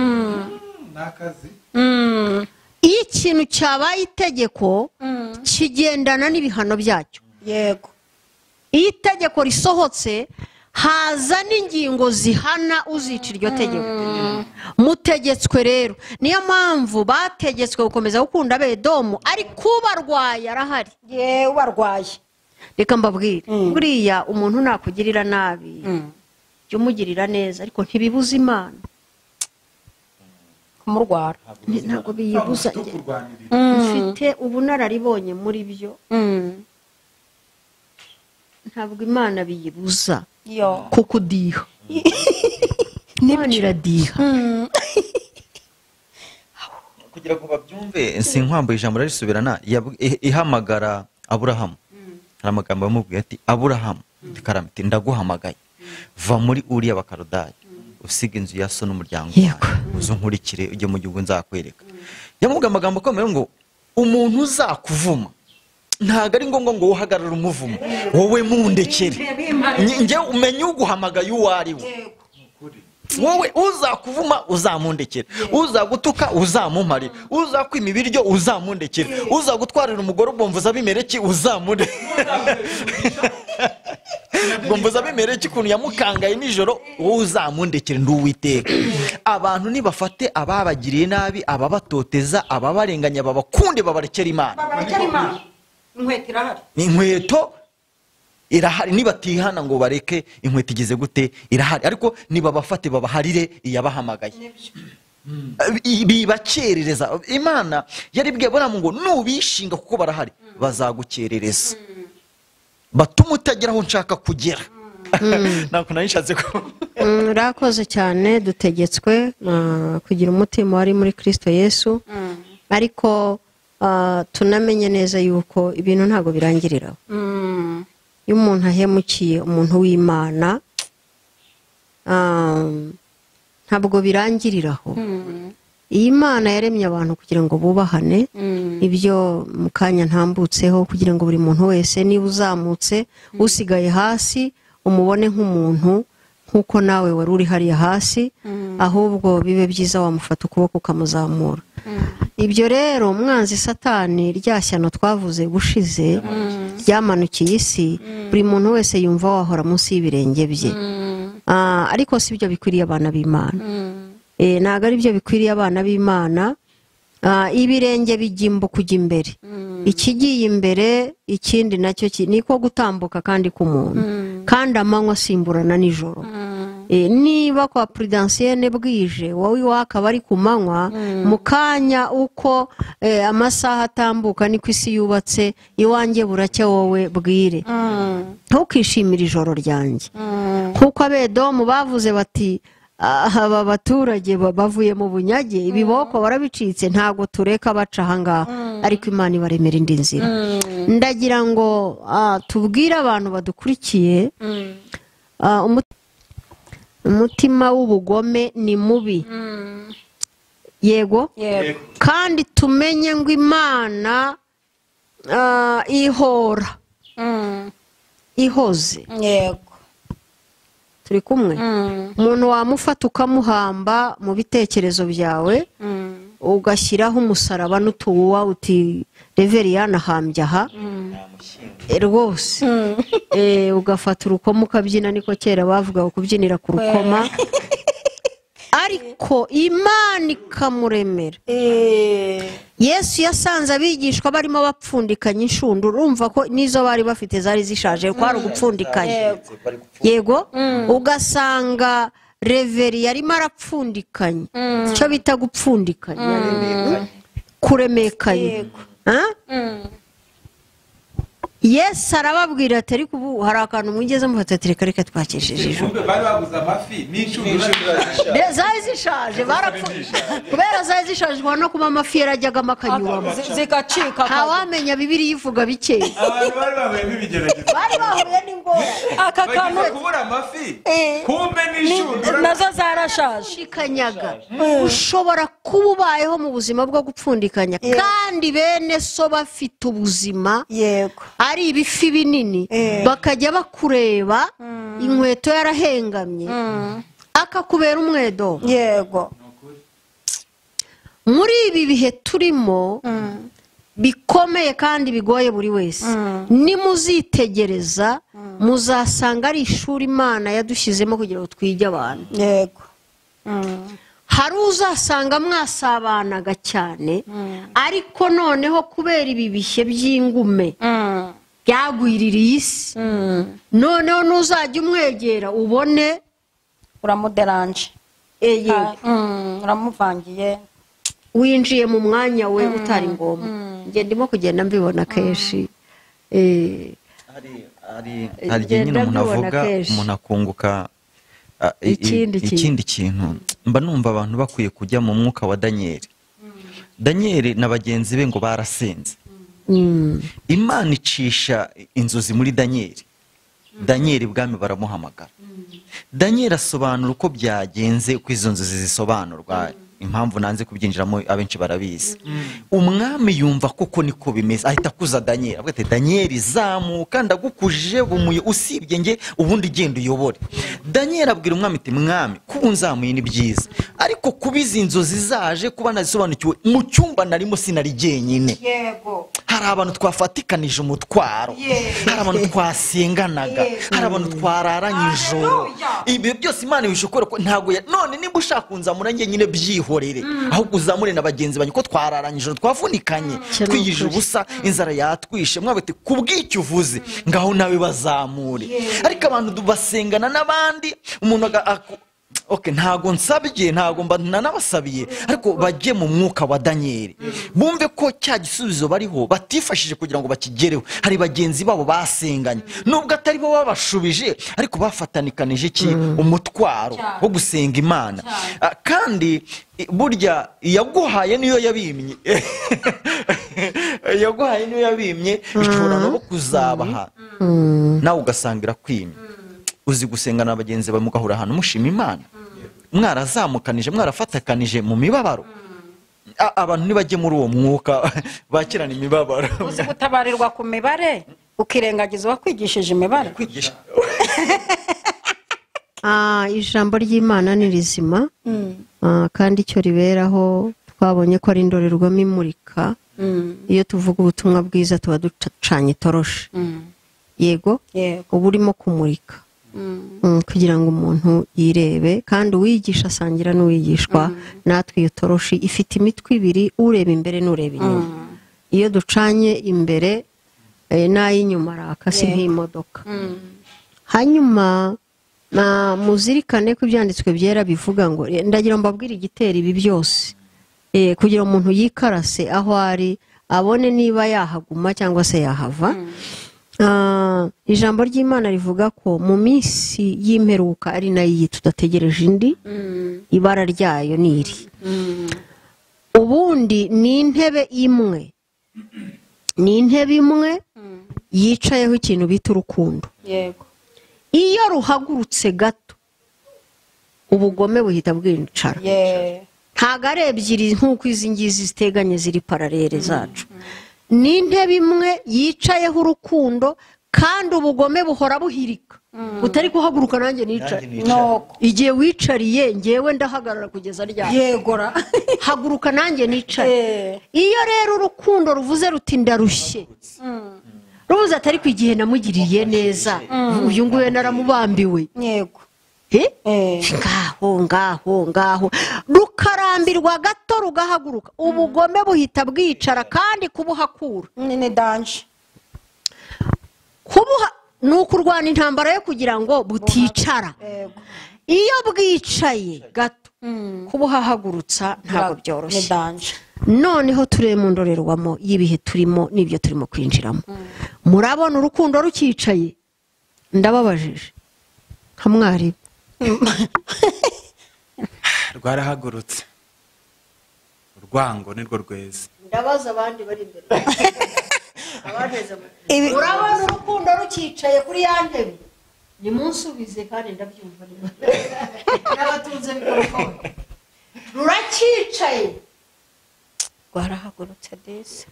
Iyo ikintu cyabaye itegeko kigendana n'ibihano byacyo.
yego
Iyo itegeko risohotse haza n'ingingo zihana uzica iryo tegeko. Mutegetswe rero, niyo mpamvu bategetswe gukomeza gukunda Abedomu, ariko ubarwaye arahari.
yewe ubarwaye.
Reka mbabwire, buriya umuntu nakugirira nabi jya umugirira neza, ariko ntibibuza Imana
kumurwara.
ntabwo biyibuza. Mfite ubunararibonye muri byo, ntabwo Imana biyibuza
yo
kukudiha. Imana iradiha.
kugira ngo babyumve sinkwambaye ijambo rarisubirana ihamagara Aburahamu. Hari amagambo yamubwiye ati Aburahamu karamiti ndaguhamagaye, va muri Uriya Bakaludaya usiga inzu ya so n'umuryango uze unkurikire ujye mu gihugu nzakwereka. Yamubwiye amagambo akomeye ngo umuntu uzakuvuma ntago ari ngombwa ngo uhagarare umuvumo, wowe mundekere njye umenye uguhamagaye uwo ari we. Wowe uzakuvuma uzamundekere, uzagutuka uzamumparira, uzakwima ibiryo uzamundekere, uzagutwarira umugore ubomvuza Abimeleki uzamundekere. Ubomvuza Abimeleki ukuntu yamukangaye nijoro, wowe uzamundekere ndi Uwiteka. Abantu nibafate ababagiriye nabi, ababatoteza, ababarenganya, babakunde, babarekera Imana.
Inkweto irahari.
Inkweto irahari, nibatihana ngo bareke inkweto igeze gute irahari, ariko niba bafate babaharire iyabahamagaye. Bibakerereza. Imana yaribwiye Aburahamu ngo nubishinga kuko barahari bazagukerereza, batuma utagera aho nshaka kugera. Nako nanishatse ko
Urakoze cyane. Dutegetswe kugira umutima wari muri Kristo Yesu, ariko tunamenye neza yuko ibintu ntago birangiriraho. Iyo umuntu ahemukiye umuntu w'Imana ntabwo birangiriraho. Iyi Imana yaremye abantu kugira ngo bubahane, ibyo mu kanya ntambutseho, kugira ngo buri muntu wese niba uzamutse usigaye hasi umubone nk'umuntu nk'uko nawe wari uri hariya hasi, ahubwo bibe byiza wamufata ukuboko ukamuzamura. Ibyo rero umwanzi Satani, rya shyano twavuze gushize ryamanukiye isi, buri muntu wese yumva wahora munsi y'ibirenge bye. Ariko si byo bikwiriye abana b'Imana. Ntabwo ari byo bikwiriye abana b'Imana. Ibirenge bijya kujya imbere, ikigiye imbere ikindi nacyo niko gutambuka kandi k'umuntu, kandi amanywa asimburana nijoro. Niba kwa Prudensienne bwije, wowe wakaba ari ku manywa, mu kanya uko amasaha atambuka niko isi yubatse, iwanjye buracya wowe bwire. Ntukishimire ijoro ryanjye, kuko Abedomu bavuze bati aba baturage bavuye mu bunyage, ibiboko barabicitse, ntago tureka baca ahangaha, ariko Imana ibaremera indi nzira. Ndagira ngo tubwire abantu badukurikiye, umutima w'ubugome ni mubi. Yego, kandi tumenye ngo Imana ihora ihoze.
Yego,
turi kumwe. Umuntu wamufata ukamuhamba mu bitekerezo byawe, ugashyiraho umusaraba n'utuwa, uti Reveriyana ahambye aha rwose. Ugafata urukoma ukabyina, niko kera bavuga kubyinira ku rukoma. Ariko Imana ikamuremera. Yesu yasanze abigishwa barimo bapfundikanya inshundura, urumva ko nizo bari bafite zari zishaje, kwari ugupfundikanya. Yego, ugasanga Reveri yarimo arapfundikanya, icyo bita gupfundikanya, kuremekanya. Yesu arababwira ati ariko ubu hari akantu mwigeze mufata ati reka twakesheje ijoro.
Bari baguze amafi n'inshundura
zari zishaje, kubera zari zishaje, no kuba amafi yarajyagamo akanyuramo
zigacika.
ntawamenya Bibiliya ivuga bikeya.
abantu bari bahuye n'ibigeragezo,
bari bahuye n'ingorane. aka kantu
kubura amafi
Eh.
kumbe n'inshundura
nazo zarashaje
gupfundikanyaga ushobora kuba ubayeho mu buzima bwo gupfundikanya kandi bene so bafite ubuzima
yego
ari ibifi binini bakajya bakureba inkweto yarahengamye akakubera umwedo
yego
muri ibi bihe turimo bikomeye kandi bigoye buri wese nimuzitegereza muzasanga ari ishuri Imana yadushyizemo kugira ngo twige abantu
yego
hari uzasanga mwasabanaga cyane ariko noneho kubera ibi bihe by'ingume byagwiririye isi noneho n'uzajya umwegera ubone
uramuderanje uramuvangiye
winjiye mu mwanya we utari ngombwa njye ndimo kugenda mbibona kenshi
hari igihe nyine umuntu avuga umuntu akunguka ikindi kintu mba numva abantu bakwiye kujya mu mwuka wa Daniyeli na bagenzi be ngo barasenze Imana icisha inzozi muri Daniyeli bwami baramuhamagara Daniyeli asobanura uko byagenze uko izo nzozi zisobanurwa impamvu nanze kubyinjiramo abenshi barabizi umwami yumva koko niko bimeze ahita akuza Daniyeli avuga ati Daniyeli zamuka ndagukujije bumuye usibye nge ubundi genda uyobore Daniyeli abwira umwami ati mwami kuba unzamuye ni byiza ariko kubiza inzozi zaje kuba nazisobanukiwe mu cyumba narimo sinari jyenyine
yego
hari abantu twafatikanije umutwaro hari abantu twasenganaga hari abantu twararanye ijoro ibi byose Imana ibishobora ko ntago none niba ushaka kunzamura njye nyine byihorere ahubwo uzamure na bagenzi banyu ko twararanye ijoro twavunikanye twiyije ubusa inzara yatwishe mwabete kubw'icyo uvuze ngaho nawe bazamure ariko abantu basengana n'abandi umuntu Okay, ntago nsabye ntago mba nanabasabiye ariko bajye mu mwuka wa Daniyeli bumve ko cya gisubizo bariho batifashije kugira ngo bakigereho hari bagenzi babo basenganye nubwo atari bo babashubije ariko bafatanikanije iki umutwaro wo gusenga Imana kandi burya yaguhaye niyo yabimye yaguhaye niyo yabimye ishobora no kuzabaha nawe ugasangira kwimye uzi gusengana na bagenzi bawe mugahura ahantu mushima Imana mwarazamukanije mwarafatakanije mu mibabaro abantu ntibajye muri uwo mwuka bakirana imibabaro
uzi gutabarirwa ku mibare ukirengagiza uwakwigishije imibare
ijambo ry'Imana ni rizima kandi icyo riberaho twabonye ko ari indorerwamo imurika iyo tuvuga ubutumwa bwiza tuba ducanye itoroshi yego uba urimo kumurika kugira ngo umuntu yirebe kandi uwigisha asangira n'uwigishwa natwe iyo toroshi ifite imitwe ibiri ureba imbere n'ureba inyuma iyo ducanye imbere n'ay'inyuma araka si nk'imodoka hanyuma muzirikane ko ibyanditswe byera bivuga ngo ndagira mbabwire igitera ibi byose kugira ngo umuntu yikarase aho ari abone niba yahaguma cyangwa se yahava ijambo ry'Imana rivuga ko mu minsi y'imperuka ari nayo iyi tudategereje indi ibara ryayo ni iri ubundi ni intebe imwe yicayeho ikintu bita urukundo iyo ruhagurutse gato ubugome buhita bwicara ntabwo ari ebyiri nk'uko izi ngizi ziteganye ziri paralele zacu ni intebe imwe yicayeho urukundo kandi ubugome buhora buhirika utari kuhaguruka nanjye nicaye igihe wicariye ngewe ndahagarara kugeza ryari
yegora
haguruka nanjye nicaye iyo rero urukundo ruvuze ruti ndarushye rubuze atari ku igihe namugiriye neza uyu nguyu naramubambiwe
yego
ngaho rukarambirwa gato rugahaguruka ubugome buhita bwicara kandi kubuhakura
ni danje
kubuha ni ukurwana intambara yo kugira ngo buticara iyo bwicaye gato kubuhahagurutsa ntabwo byoroshye noneho turebe mu ndorerwamo y'ibihe turimo n'ibyo turimo kwinjiramo murabona urukundo rukicaye ndababajije nka mwarimu
rwarahagurutse urwango nirwo rweza
ndabaza abandi bari imbere urabona urukundo rukicaye kuri ya ntebe ni munsubize kandi ndabyumva n'abatunze mikorofone ruracicaye
rwarahagurutse disi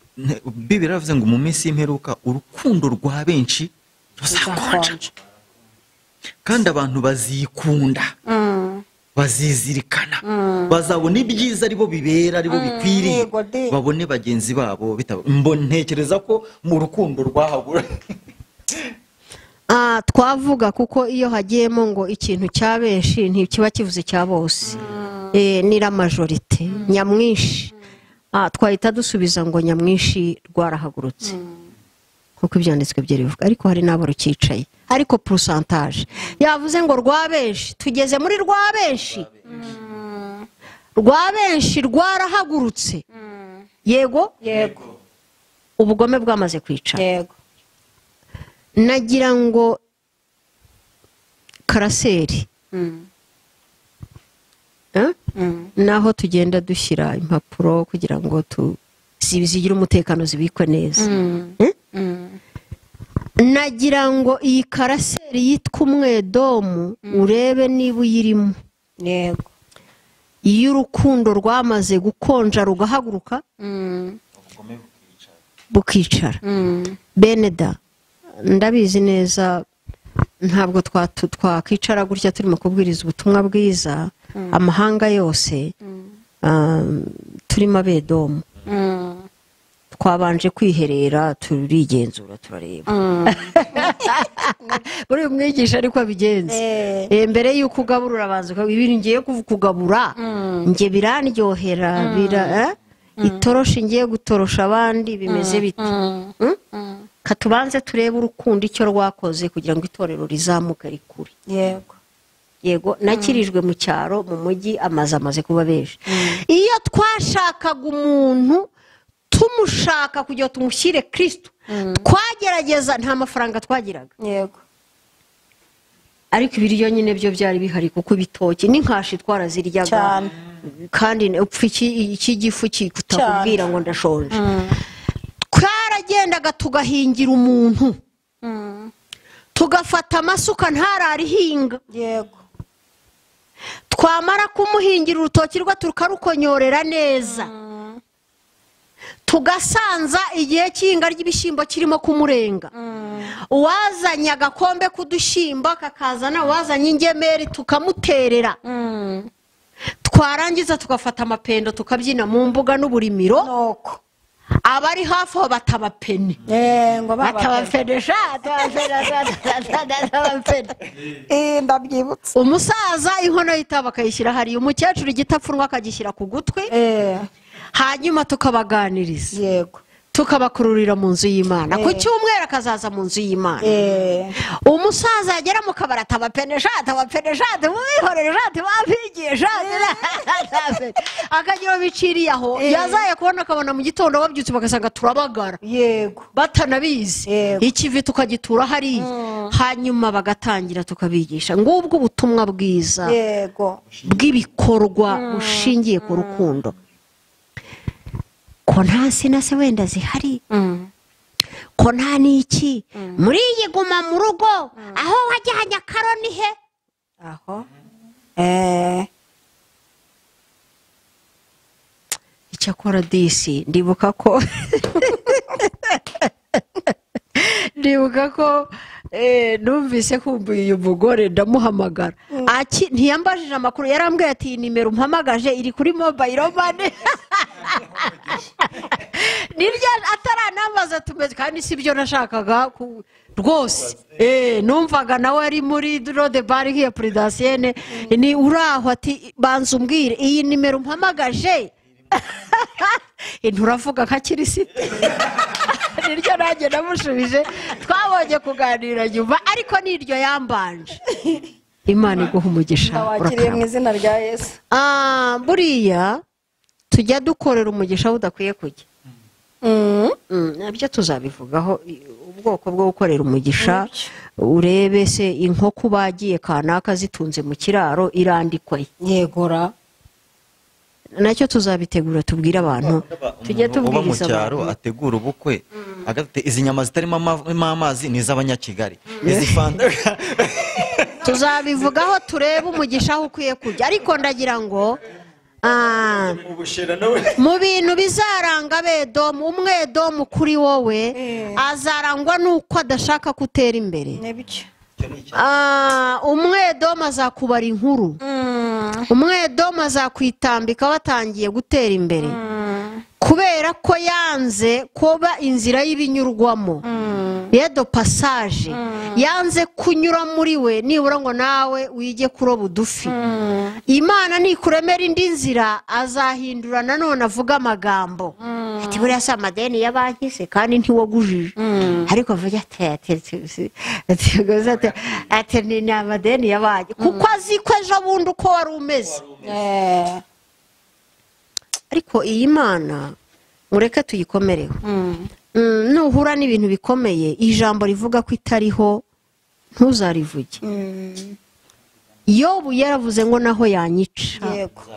Bibiliya iravuze ngo mu minsi y'imperuka urukundo rwa benshi ruzakonja kandi abantu bazikunda bazizirikana bazabona ibyiza aribo bibera aribo bikwiriye
yego de.
babone bagenzi babo ntekereza ko mu rukundo rwahagura
twavuga kuko iyo hagiyemo ngo ikintu cya benshi ntikiba kivuze cya bose ni la majorite nyamwinshi twahita dusubiza ngo nyamwinshi rwarahagurutse kuko ibyanditswe bye bivuga ariko hari n'abo rukicaye ariko pourcentage yavuze ngo rwa benshi tugeze muri rwa benshi rwarahagurutse yego
yego
ubugome bwamaze kwicara
yego
nagira ngo karaseri naho tugenda dushyira impapuro kugira ngo zigire umutekano zibikwe neza nagira ngo iyi karaseri yitwa umwedomu urebe niba uyirimo
yego
iyo urukundo rwamaze gukonja rugahaguruka bukicara beneda ndabizi neza ntabwo twakwicara gutya turimo kubwiriza ubutumwa bwiza amahanga yose turimo abedomu twabanje kwiherera turigenzura turareba buri uyu mwigisha ariko abigenza mbere y'uko ugabura urabanza ibintu ngiye kugabura njye birandyohera itoroshi ngiye gutorosha abandi bimeze biti katubanze turebe urukundo icyo rwakoze kugira ngo itorero rizamuke rikure
yego
yego nakirijwe mu cyaro mu mujyi amaze kuba benshi iyo twashakaga umuntu tumushaka kugira tumushyire Kristo twagerageza nta mafaranga twagiraga
yego
ariko ibiryo nyine byo byari bihari kuko ibitoki n'inkashi twaraziryaga kandi iki gifu kutakubwira ngo ndashonje twaragendaga tugahingira umuntu tugafata amasuka ntararihinga
yego
twamara kumuhingira urutoki rwe tukarukonyorera neza tugasanza igihe cy'inga ry'ibishyimbo kirimo kumurenga uwazanye agakombe k'udushyimbo kakazana uwazanye ingemeri tukamuterera twarangiza tugafata amapendo tukabyina mu mbuga n'uburimiro abari hafi aho batabapene batabapene
ndabyibutse
umusaza inkono y'itabi akayishyira hariya umukecuru igitapfunwa akagishyira ku gutwi hanyuma tukabaganiriza
yego
tukabakururira mu nzu y'Imana ku cyumweru akazaza mu nzu y'Imana umusaza yagera mu kabari atabapene wihorere babigiye akagira biciriye aho yazaye kubona akabona mu gitondo babyutse bagasanga turabagara
yego
batanabizi ikivi tukagitura hariya hanyuma bagatangira tukabigisha ngubwo ubutumwa bwiza bw'ibikorwa bushingiye ku rukundo ko nta nsina se wenda zihari ko nta n'iki muri iyi guma mu rugo aho wajyanye akaroni he
aho
icyakora disi ndibuka ko numvise kumbuye uyu mugore ndamuhamagara ntiyambajije amakuru yarambwiye ati iyi nimero umpamagaje iri kuri mobayiro mane niryo ataranambaza tumeze kandi si byo nashakaga rwose numvaga nawe ari muri rode bari hiya puridasiyene ni uraho ati banza umbwire iyi nimero umpamagaje nturavuga nka kirisiti niryo nanjye namushubije twabonye kuganira nyuma ariko niryo yambanje Imana iguha umugisha
wakiriye mu izina rya Yesu
buriya tujya dukorera umugisha udakwiye kujya nabyo tuzabivugaho ubwoko bwo gukorera umugisha urebe se inkoko bagiye kanaka zitunze mu kiraro irandikwa
yegora
nacyo tuzabitegura tubwire abantu tujye
umuntu uba mu
tubwiriza
cyaro
abantu
ategura ubukwe agafite izi nyama zitarimo amazi ni iz'abanyakigali izi fanta
tuzabivugaho turebe umugisha aho ukwiye kujya ariko ndagira ngo mu bintu bizaranga abedomu umwedomu kuri wowe azarangwa n'uko adashaka ko utera imbere umwedomu azakubara inkuru umwedomu azakwitambika watangiye gutera imbere kubera ko yanze kuba inzira y'ibinyurwamo yedo pasaje yanze kunyura muri we nibura ngo nawe wige kuroba udufi imana nikuremera indi nzira azahindura nanone avuga amagambo ati buriya si amadeni ya banki se kandi ntiwagujije ariko avuga ati ni amadeni ya banki kuko azi ko ejo bundi uko wari umeze ariko iyi mana mureke tuyikomereho nuhura n'ibintu bikomeye ijambo rivuga ko itariho ntuzarivuge yobu yaravuze ngo naho yanyica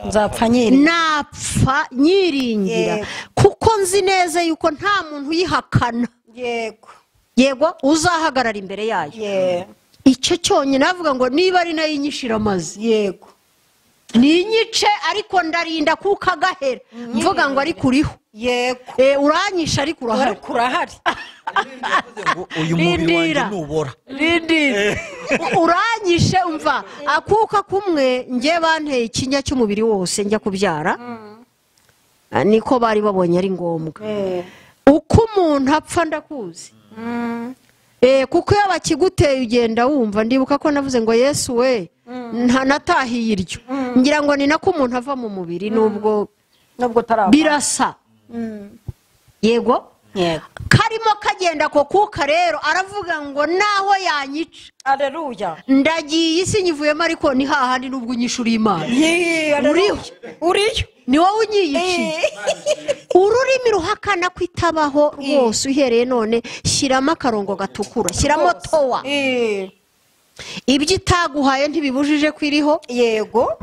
nzapfa
napfa nyiringira kuko nzi neza yuko nta muntu uyihakana yego uzahagarara imbere yayo icyo cyonyine avuga ngo niba ari nayo inyishira amazi
yego
ni inyice ariko ndarinda kuko agahera mvuga ngo ariko uriho
yego
uranyisha ariko urahari
uyu mubiri wanjye nubora
rindira uranyishe umva akuka kumwe nge banteye ikinya cy'umubiri wose njya kubyara niko bari babonye ari ngombwa uko umuntu apfa ndakuzi kuko iyo bakiguteye ugenda wumva ndibuka ko navuze ngo Yesu we natahiye iryo ngira ngo ni nako umuntu ava mu mubiri nubwo birasa yego karimo kagenda ko kuka rero aravuga ngo naho yanyica
aleluya
ndagiye isi nyivuyemo ariko ni hahandi nubwo unyishura imana uriyo ni wowe unyiyiciye ururimi ruhakana ko itabaho rwose uhereye none shyiramo akarongo gatukura shyiramo towa ibyo itaguhaye ntibibujije ko iriho yego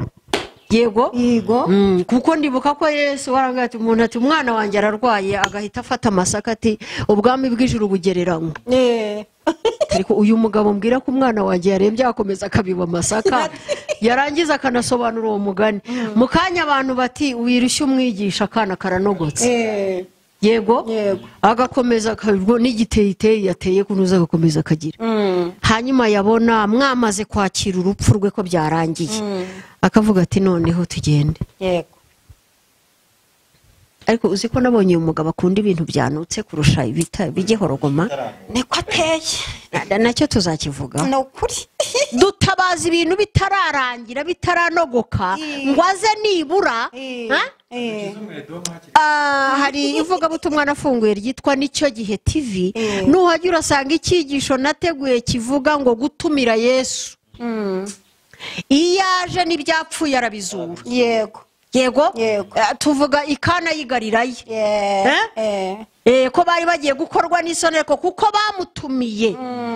kuko ndibuka ko Yesu warangaye ati umuntu ati umwana wanjye ararwaye agahita afata amasaka ati ubwami bw'ijuru bugereranywa ariko uyu mugabo mbwira ko umwana wanjye yarembye akomeza akabiba amasaka yarangiza akanasobanura uwo mugani mu kanya abantu bati wirushye umwigisha akana karanogotse yego agakomeza akabibwo n'igiteyiteye yateye kunuza agakomeza akagira hanyuma yabona mwamaze kwakira urupfu rwe ko byarangiye akavuga ati noneho tugende
yego
ariko uzi ko nabonye uyu mugabo akunda ibintu byanutse kurusha bijyehorogoma
niko ateye
nacyo tuzakivuga
ni ukuri
dutabaza ibintu bitararangira bitaranogoka ngo aze nibura hari ivugabutumwa nafunguye ryitwa Nicyo Gihe TV nuhajya urasanga icyigisho nateguye kivuga ngo gutumira Yesu iyo aje n'ibyapfuye arabizura yego tuvuga ikana yigariraye ko bari bagiye gukorwa n'isoni ariko kuko bamutumiye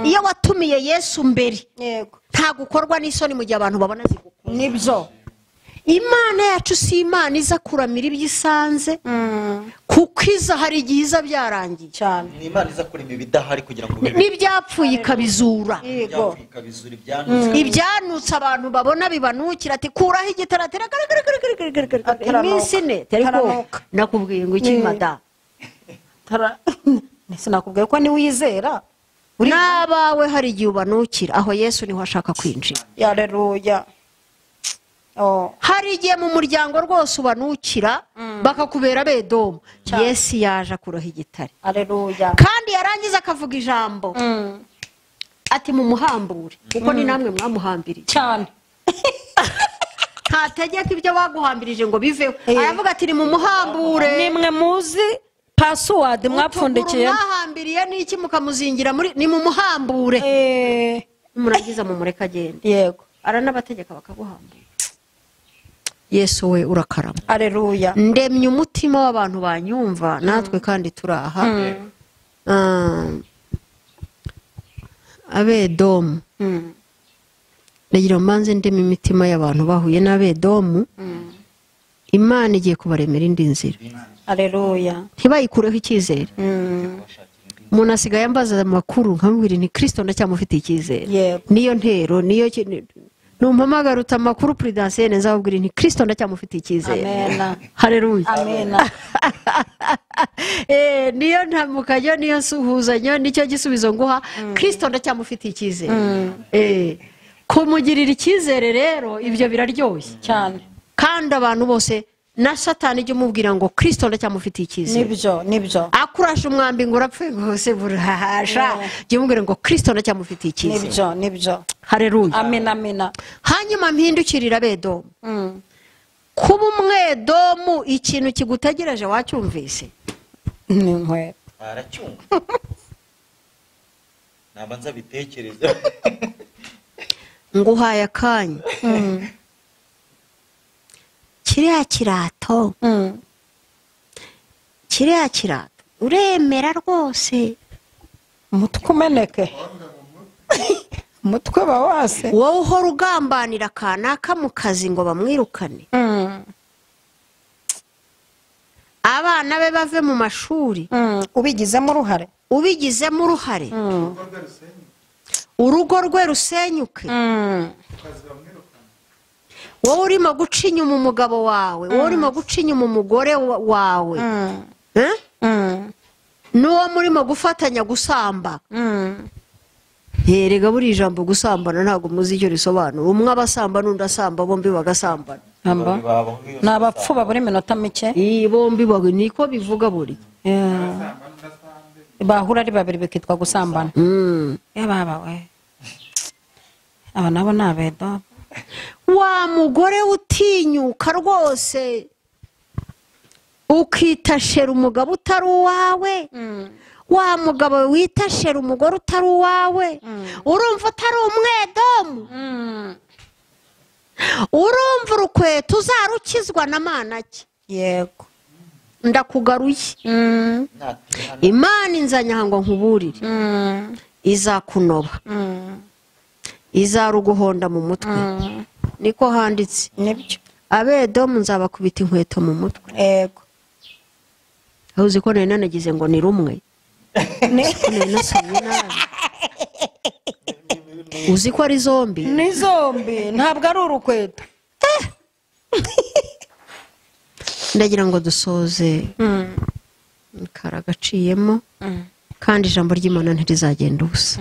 iyo watumiye Yesu mbere nta gukorwa n'isoni mu gihe abantu babona zigukora
nibyo
imana yacu si imana iza kuramira ibyo isanze kuko iza hari igihe iza byarangiye
cyane
ni imana iza kurema ibidahari kugira ngo
n'ibyapfuye ikabizura ibyanutse abantu babona bibanukira ati kuraho igitaratera iminsi ine nakubwiye ngo iki madamu
sinakubwiye ko niwizera
n'abawe hari igihe ubanukira aho Yesu niho ashaka kwinjira
aleluya
hari igihe mu muryango rwose ubanukira bakakubera abedomu Yesu yaje akuraho igitare kandi yarangiza akavuga ijambo ati mumuhambure kuko ni namwe mwamuhambiriye
cyane
ntategeka ibyo baguhambirije ngo biveho aravuga ati ni mumuhambure
nimwe muzi password mwapfundikiye
mwahambiriye n'iki mukamuzingira muri ni mumuhambure murangiza mu mureka agenda
yego
aranabategeka bakaguhambura Yesu we urakarama
aleluya
ndemye umutima w'abantu banyumva natwe kandi turaha abedomu ndagira mbanze ndemye imitima y'abantu bahuye n'abedomu imana igiye kubaremera indi nzira
Haleluya.
ntibayikureho icyizere umuntu asigaye ambaza amakuru nkamubwira ni Kristo ndacyamufitiye icyizere
Yego.
niyo ntero niyo numpamagara uta amakuru Prudentienne nzababwira ni Kristo ndacyamufitiye icyizere
Amena.
haleluya
Amena.
niyo ntamukajyo niyo suhuzanyo nicyo gisubizo nguha Kristo ndacyamufitiye icyizere kumugirira icyizere rero ibyo biraryoshye
Cyane.
kandi abantu bose na Satani ijya umubwira ngo Kristo ndacyamufitiye icyizere
Nibyo.
akurasha umwambi ngo urapfe rwose burahasha jya umubwira ngo Kristo ndacyamufitiye icyizere
Nibyo.
haleluya
Amena.
hanyuma mpindukirira Abedomu kuba umwedomu ikintu kigutegereje wacyumvise
Ni nkwe.
aracyumva nabanza bitekereza
nguhaye akanya kiriya kirato uremera rwose
Umutwe umeneke. Umutwe bawase.
wowe uhora ugambanira kanaka mu kazi ngo bamwirukane abana be bave mu mashuri
Ubigizemo uruhare.
urugo rwe rusenyuke wowe urimo guca inyuma umugabo wawe wowe urimo guca inyuma umugore wawe n'uwo murimo gufatanya gusamba erega buri ijambo gusambana ntabwo muzi icyo risobanura umwe abasamba n'undi asamba bombi bagasambana
Ni abapfu babura iminota mike.
bombi niko bivuga buri
Bahura ari babiri bikitwa gusambana. Baba we. Aba nabo ni Abedomu.
wa mugore utinyuka rwose ukita shera umugabo utari uwawe wa mugabo wita shera umugore utari uwawe urumva utari umwedomu urumva urukweto uzarukizwa na manake
Yego.
ndakugaruye imana inzanye aha ngo nkuburire izakunoba izaruguhonda mu mutwe niko handitse
Nibyo.
Abedomu nzabakubita inkweto mu mutwe
Yego.
uzi ko nari nanagize ngo ni rumwe nari nasomye nabi uzi ko ari zombi
Ni zombi ntabwo ari urukweto.
ndagira ngo dusoze karagaciyemo kandi ijambo ry'Imana ntirizagenda ubusa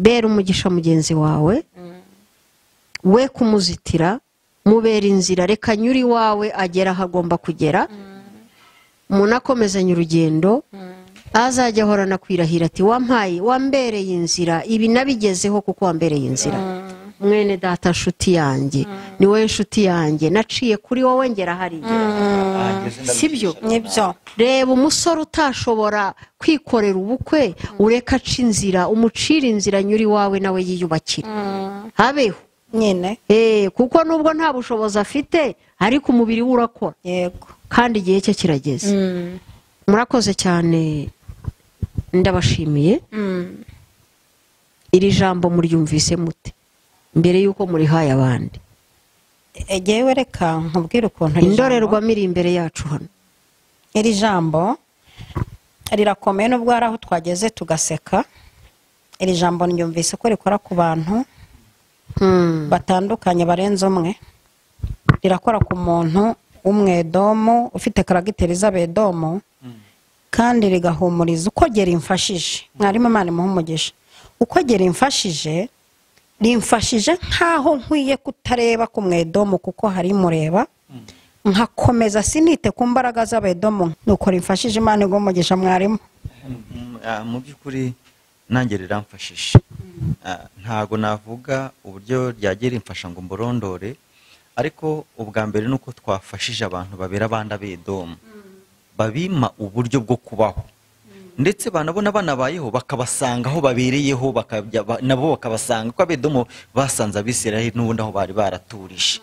bera umugisha mugenzi wawe we kumuzitira mubera inzira reka nyuri wawe agera aho agomba kugera umuntu akomezanya urugendo azajya ahorana kwirahira ati wampaye wambereye inzira ibi nabigezeho kuko wambereye inzira mwene data nshuti yanjye ni wowe nshuti yanjye naciye kuri wowe ngera hariya sibyo
Nibyo.
reba umusore utashobora kwikorera ubukwe ureka aca inzira umucira inzira nyuri wawe nawe yiyubakira habeho
Nyine.
kuko nubwo nta bushobozi afite ariko umubiri we urakora
Yego.
kandi igihe cye kirageze murakoze cyane ndabashimiye iri jambo muryumvise mute mbere y'uko murihaye abandi
Egewe reka nkubwire ukuntu
indorerwamo iri imbere yacu hano
iri jambo rirakomeye nubwo hari aho twageze tugaseka. Iri jambo nyumvise ko rikora ku bantu batandukanye barenze umwe. Rirakora ku muntu w'umwedomu ufite karagiteri z'Abedomu kandi rigahumuriza uko gera imfashije. Mwarimu Imana imuhe umugisha. Uko gera imfashije rimfashije nkaho nkwiye kutareba ku mwedomu kuko hari mureba nkakomeza sinite ku mbaraga z'Abedomu nuko rimfashije. Imana iguhe umugisha mwarimu.
mu by'ukuri nanjye riramfashije ntago navuga uburyo ryagiye rimfasha ngo mborondore ariko ubwa mbere nuko twafashije abantu babera abandi Abedomu babima uburyo bwo kubaho ndetse banabona banabayeho bakabasanga aho babereyeho nabo bakabasanga ko Abedomu basanze Abisirayeli n'ubundi aho bari baraturije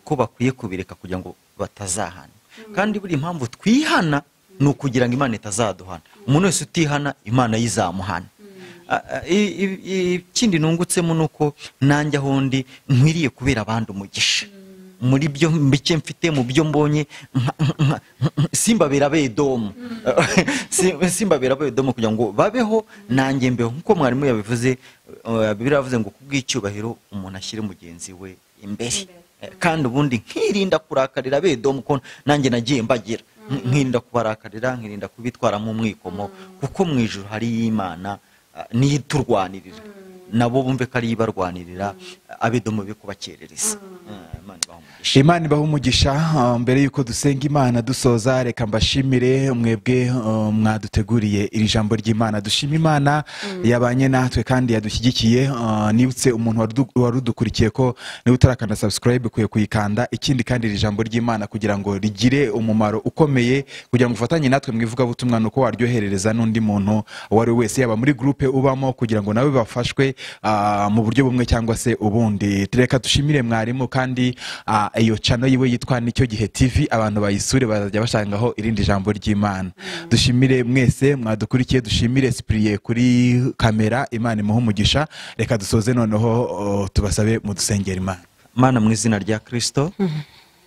ko bakwiye kubireka kugira ngo batazahana kandi buri impamvu twihana ni ukugira ngo Imana itazaduhana umuntu wese utihana Imana yizamuhana ikindi nungutsemo nuko nanjye aho ndi nkwiriye kubera abandi umugisha muri byo mbike mfite mu byo mbonye simbabera Abedomu simbabera Abedomu kugira ngo babeho nanjye mbeho nkuko mwarimu yabivuze. Bibiliya yavuze ngo kubw'icyubahiro umuntu ashyire mugenzi we imbere, kandi ubundi nkirinda kurakarira Abedomu ko nanjye nagiye mbagira, nkirinda kubarakarira, nkirinda kubitwaramo umwikomo, kuko mu ijuru hari Imana niyo iturwanirira, nabo bumve ko ari ibarwanirira, Abedomu be kubakerereza.
Imana ibaha umugisha. Mbere yuko dusenga Imana dusoza, reka mbashimire mwebwe mwaduteguriye iri jambo ry'Imana. Dushima Imana yabanye natwe kandi yadushyigikiye. Nibutse umuntu warudukurikiye ko niba utarakanda subscribe ukwiye kuyikanda. Ikindi kandi iri jambo ry'Imana kugira ngo rigire umumaro ukomeye, kugira ngo ufatanye natwe mwivuga butumwa nuko waryoherereza n'undi muntu uwo ari wese, yaba muri groupe ubamo, kugira ngo nawe bafashwe mu buryo bumwe cyangwa se ubundi. Reka dushimire mwarimu, kandi iyo channel yiwe yitwa Nicyo Gihe TV, abantu bayisure bazajya bashangaho irindi jambo ry'Imana. Dushimire mwese mwadukurikiye, dushimire Cyprien kuri kamera. Imana imuhe umugisha. Reka dusoze noneho tubasabe mu dusengera Imana.
Mana, mu izina rya Kristo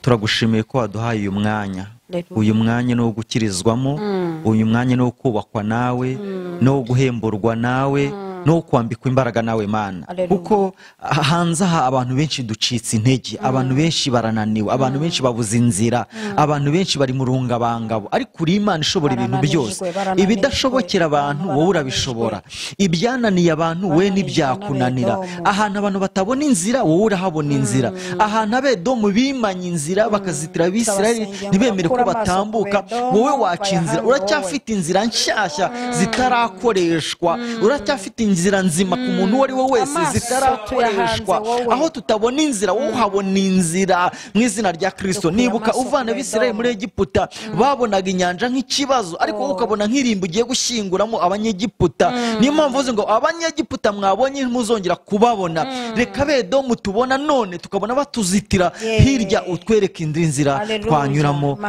turagushimiye ko waduhaye uyu mwanya. Uyu mwanya no gukirizwamo, uyu mwanya no kubakwa nawe, no guhemburwa nawe, no kwambikwa imbaraga nawe Mana. Kuko hanze aha abantu benshi ducitse intege, abantu benshi barananiwe, abantu benshi babuze inzira, abantu benshi bari mu rungabangabo, ariko uri Imana ishobora ibintu byose. Ibidashobokera abantu wowe urabishobora, ibyananiye abantu we ntibyakunanira. Ahantu abantu batabona inzira wowe urahabona inzira. Ahantu Abedomu bimanye inzira bakazitira Abisirayeli ntibemere ko batambuka, wowe waca inzira. Uracyafite inzira nshyashya zitarakoreshwa, uracyafite inzira nzima ku muntu uwo ari we wese zitarakoreshwa. Aho tutabona inzira wowe uhabona inzira, mu izina rya Kristo. Nibuka uvana Abisirayeli muri Egiputa, babonaga inyanja nk'ikibazo, ariko wowe ukabona nk'irimbi ugiye gushyinguramo Abanyegiputa. Niyo mpamvu uvuze ngo Abanyegiputa mwabonye ntmuzongera kubabona. Reka Abedomu tubona none tukabona batuzitira hirya, utwereke indi nzira twanyuramo.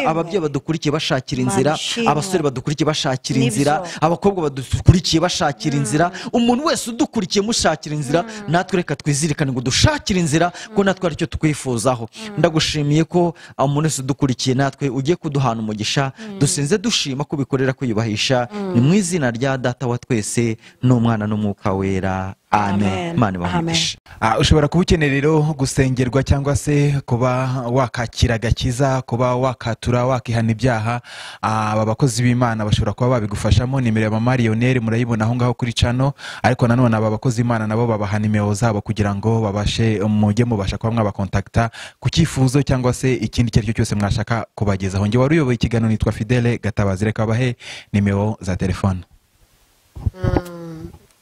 Ababyeyi badukurikiye bashakira inzira, abasore badukurikiye bashakira inzira, abakobwa badukurikiye bashakira inzira, umuntu wese udukurikiye mushakira inzira. Natwe reka twizirikane ngo dushakire inzira, ko natwe aricyo tukwifuzaho. Ndagushimiye ko umuntu wese udukurikiye natwe ugiye kuduhana umugisha. Dusenze dushima ko bikorera kwiyubahisha, ni mu izina rya Data wa twese n'Umwana n'Umwuka wera. Amen. Imana ibahe.
Ushobora kuba ukeneye rero gusengerwa cyangwa se kuba wakakira agakiza, kuba wakatura, wakihana ibyaha, aba bakozi b'Imana bashobora kuba babigufashamo. Nimero ya Mama Lionel murayibona aho ngaho kuri channel, ariko nanone aba bakozi b'Imana nabo babaha nimero zabo kugira ngo babashe mujye mubasha kuba mwabakontakta ku cyifuzo cyangwa se ikindi icyo aricyo cyose mwashaka kubagezaho. Nge wari uyoboye ikiganiro nitwa Fidele Gatabazi. Reka bahe nimero za telefone.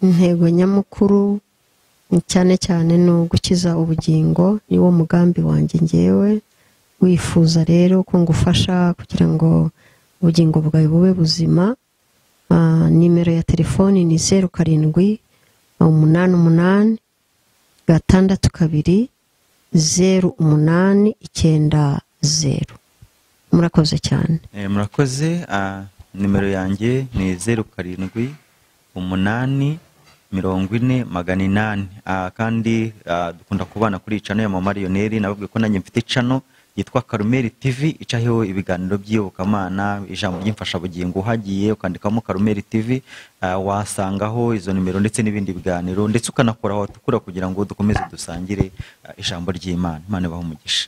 Intego nyamukuru cyane cyane ni ugukiza ubugingo, niwo mugambi wanjye ngewe. Wifuza rero ko ngufasha kugira ngo ubugingo bwawe bube buzima. Nimero ya telefoni ni 0788620890. Murakoze cyane.
Murakoze. Nimero yanjye ni 0788400800. Kandi dukunda kubana kuri channel ya Mama Lionel. Nababwiye ko nanjye mfite channel yitwa Karumeli TV, icaho ibiganiro by'iyobokamana, ijambo ry'imfashabugingo. Uhagiye ukandikamo Karumeli TV wasangaho izo nimero ndetse n'ibindi biganiro, ndetse ukanakoraho tukura kugira ngo dukomeze dusangire ijambo ry'Imana. Imana ibahe umugisha.